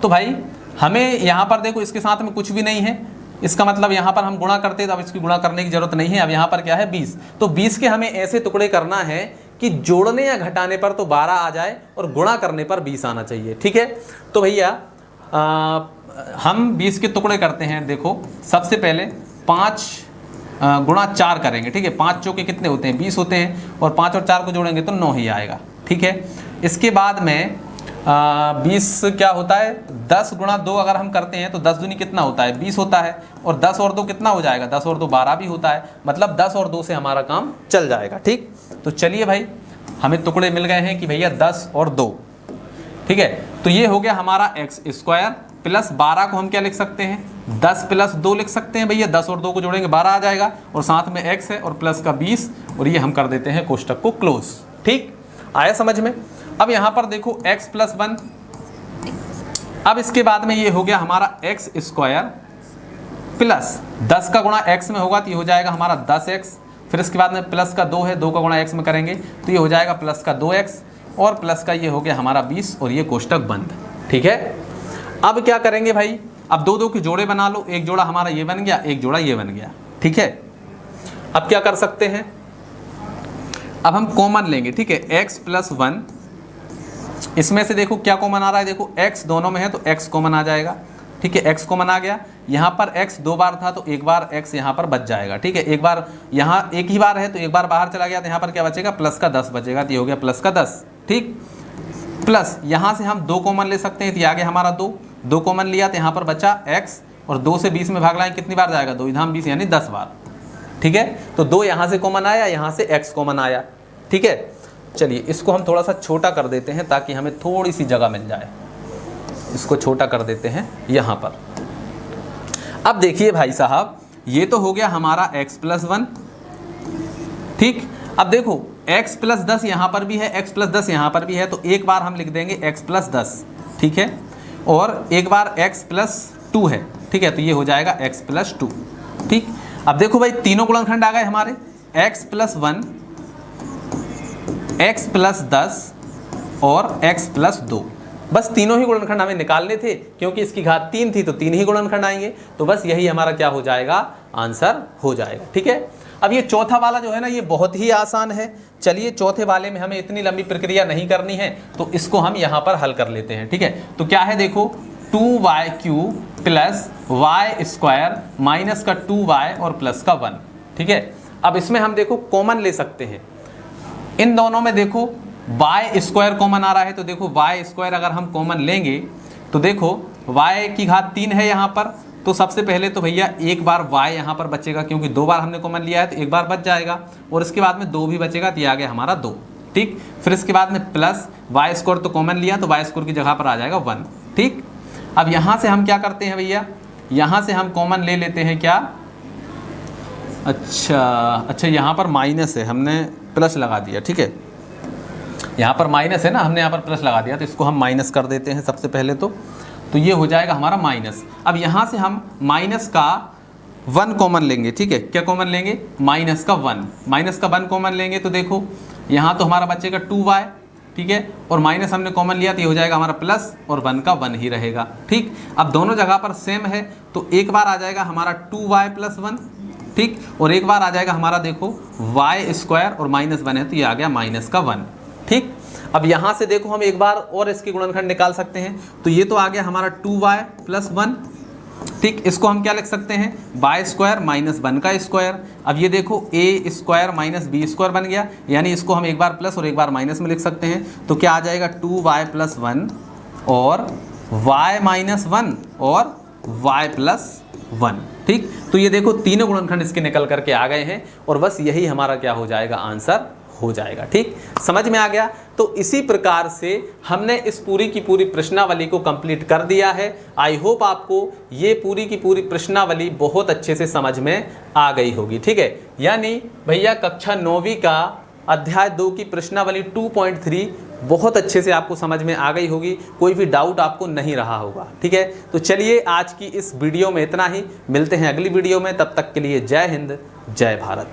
तो भाई हमें यहाँ पर देखो इसके साथ में कुछ भी नहीं है, इसका मतलब यहाँ पर हम गुणा करते तो अब इसकी गुणा करने की जरूरत नहीं है। अब यहाँ पर क्या है 20, तो 20 के हमें ऐसे टुकड़े करना है कि जोड़ने या घटाने पर तो 12 आ जाए और गुणा करने पर 20 आना चाहिए। ठीक है, तो भैया हम 20 के टुकड़े करते हैं। देखो सबसे पहले 5 गुणा 4 करेंगे। ठीक है, 5 चौके कितने होते हैं 20 होते हैं, और 5 और 4 को जोड़ेंगे तो 9 ही आएगा। ठीक है, इसके बाद में 20 क्या होता है 10 गुणा 2 अगर हम करते हैं तो 10 दूनी कितना होता है 20 होता है, और 10 और 2 कितना हो जाएगा 10 और 2 12 भी होता है, मतलब 10 और 2 से हमारा काम चल जाएगा। ठीक, तो चलिए भाई हमें टुकड़े मिल गए हैं कि भैया 10 और 2। ठीक है, तो ये हो गया हमारा x² प्लस 12 को हम क्या लिख सकते हैं 10 + 2 लिख सकते हैं भैया, 10 और 2 को जोड़ेंगे 12 आ जाएगा, और साथ में x है और प्लस का 20, और ये हम कर देते हैं कोष्टक को क्लोज। ठीक, आया समझ में। अब यहाँ पर देखो x+1, अब इसके बाद में ये हो गया हमारा x² प्लस 10 का गुणा x में होगा तो ये हो जाएगा हमारा 10x, फिर इसके बाद में प्लस का 2 है, 2 का गुणा x में करेंगे तो ये हो जाएगा प्लस का 2x, और प्लस का ये हो गया हमारा 20, और ये कोष्टक बंद। ठीक है, अब क्या करेंगे भाई, अब 2 के जोड़े बना लो, एक जोड़ा हमारा ये बन गया, एक जोड़ा ये बन गया। ठीक है, अब क्या कर सकते हैं, अब हम कॉमन लेंगे। ठीक है, x+1, इसमें से देखो क्या कॉमन आ रहा है, देखो x दोनों में है तो x कॉमन आ जाएगा। ठीक है, x कॉमन आ गया, यहाँ पर x 2 बार था तो एक बार x यहाँ पर बच जाएगा। ठीक है, एक बार यहाँ एक ही बार है तो एक बार बाहर चला गया तो यहाँ पर क्या बचेगा प्लस का 10 बचेगा, तो ये हो गया प्लस का 10। ठीक, प्लस यहाँ से हम 2 कॉमन ले सकते हैं, तो आगे हमारा 2 कॉमन लिया तो यहाँ पर बचा x, और 2 से 20 में भाग लाएं कितनी बार जाएगा 2 धाम 20 यानी 10 बार। ठीक है, तो 2 यहाँ से कॉमन आया, यहाँ से x कॉमन आया। ठीक है, चलिए इसको हम थोड़ा सा छोटा कर देते हैं ताकि हमें थोड़ी सी जगह मिल जाए, इसको छोटा कर देते हैं यहाँ पर। अब देखिए भाई साहब, ये तो हो गया हमारा x+1। ठीक, अब देखो x+10 यहाँ पर भी है, x+10 यहाँ पर भी है, तो एक बार हम लिख देंगे x+10। ठीक है, और एक बार x+2 है। ठीक है, तो ये हो जाएगा x+2। ठीक, अब देखो भाई तीनों गुणनखंड आ गए हमारे, x प्लस 1, x प्लस 10 और x प्लस 2। बस तीनों ही गुणनखंड हमें निकालने थे, क्योंकि इसकी घात 3 थी तो 3 ही गुणनखंड आएंगे। तो बस यही हमारा क्या हो जाएगा, आंसर हो जाएगा। ठीक है, अब ये चौथा वाला जो है ना, ये बहुत ही आसान है। चलिए चौथे वाले में हमें इतनी लंबी प्रक्रिया नहीं करनी है, तो इसको हम यहाँ पर हल कर लेते हैं। ठीक है, तो क्या है देखो, 2y³ plus Y square minus का 2y और प्लस का 1। ठीक है, अब इसमें हम देखो कॉमन ले सकते हैं। इन दोनों में देखो वाई स्क्वायर कॉमन आ रहा है, तो देखो वाई स्क्वायर अगर हम कॉमन लेंगे तो देखो वाई की घात 3 है यहाँ पर, तो सबसे पहले तो भैया एक बार वाई यहाँ पर बचेगा, क्योंकि 2 बार हमने कॉमन लिया है तो एक बार बच जाएगा, और इसके बाद में 2 भी बचेगा, तो ये आ गया हमारा 2। ठीक, फिर इसके बाद में प्लस वाई स्क्वायर तो कॉमन लिया, तो वाई स्क्वायर की जगह पर आ जाएगा 1। ठीक, अब यहाँ से हम क्या करते हैं भैया, यहाँ से हम कॉमन ले लेते हैं क्या, अच्छा यहाँ पर माइनस है, हमने प्लस लगा दिया। ठीक है, यहाँ पर माइनस है ना, हमने यहाँ पर प्लस लगा दिया, तो इसको हम माइनस कर देते हैं सबसे पहले तो ये हो जाएगा हमारा माइनस। अब यहाँ से हम माइनस का 1 कॉमन लेंगे। ठीक है, क्या कॉमन लेंगे, माइनस का 1, माइनस का 1 कॉमन लेंगे, तो देखो यहाँ तो हमारा बचेगा 2y। ठीक है, और माइनस हमने कॉमन लिया तो ये हो जाएगा हमारा प्लस, और 1 का 1 ही रहेगा। ठीक, अब दोनों जगह पर सेम है, तो एक बार आ जाएगा हमारा 2y प्लस 1। ठीक, और एक बार आ जाएगा हमारा देखो वाई स्क्वायर और माइनस 1 है, तो ये आ गया माइनस का 1। ठीक, अब यहाँ से देखो हम एक बार और इसके गुणनखंड निकाल सकते हैं, तो ये तो आ गया हमारा 2y प्लस 1। ठीक, इसको हम क्या लिख सकते हैं, वाई स्क्वायर माइनस 1 का स्क्वायर। अब ये देखो a square minus B square बन गया, यानी इसको हम एक बार प्लस और एक बार माइनस में लिख सकते हैं, तो क्या आ जाएगा 2y प्लस 1 और y माइनस 1 और y प्लस 1। ठीक, तो ये देखो तीनों गुणनखंड इसके निकल करके आ गए हैं, और बस यही हमारा क्या हो जाएगा, आंसर हो जाएगा। ठीक, समझ में आ गया। तो इसी प्रकार से हमने इस पूरी की पूरी प्रश्नावली को कंप्लीट कर दिया है। आई होप आपको ये पूरी की पूरी प्रश्नावली बहुत अच्छे से समझ में आ गई होगी। ठीक है, यानी भैया कक्षा 9वीं का अध्याय 2 की प्रश्नावली 2.3 बहुत अच्छे से आपको समझ में आ गई होगी, कोई भी डाउट आपको नहीं रहा होगा। ठीक है, तो चलिए आज की इस वीडियो में इतना ही, मिलते हैं अगली वीडियो में, तब तक के लिए जय हिंद जय भारत।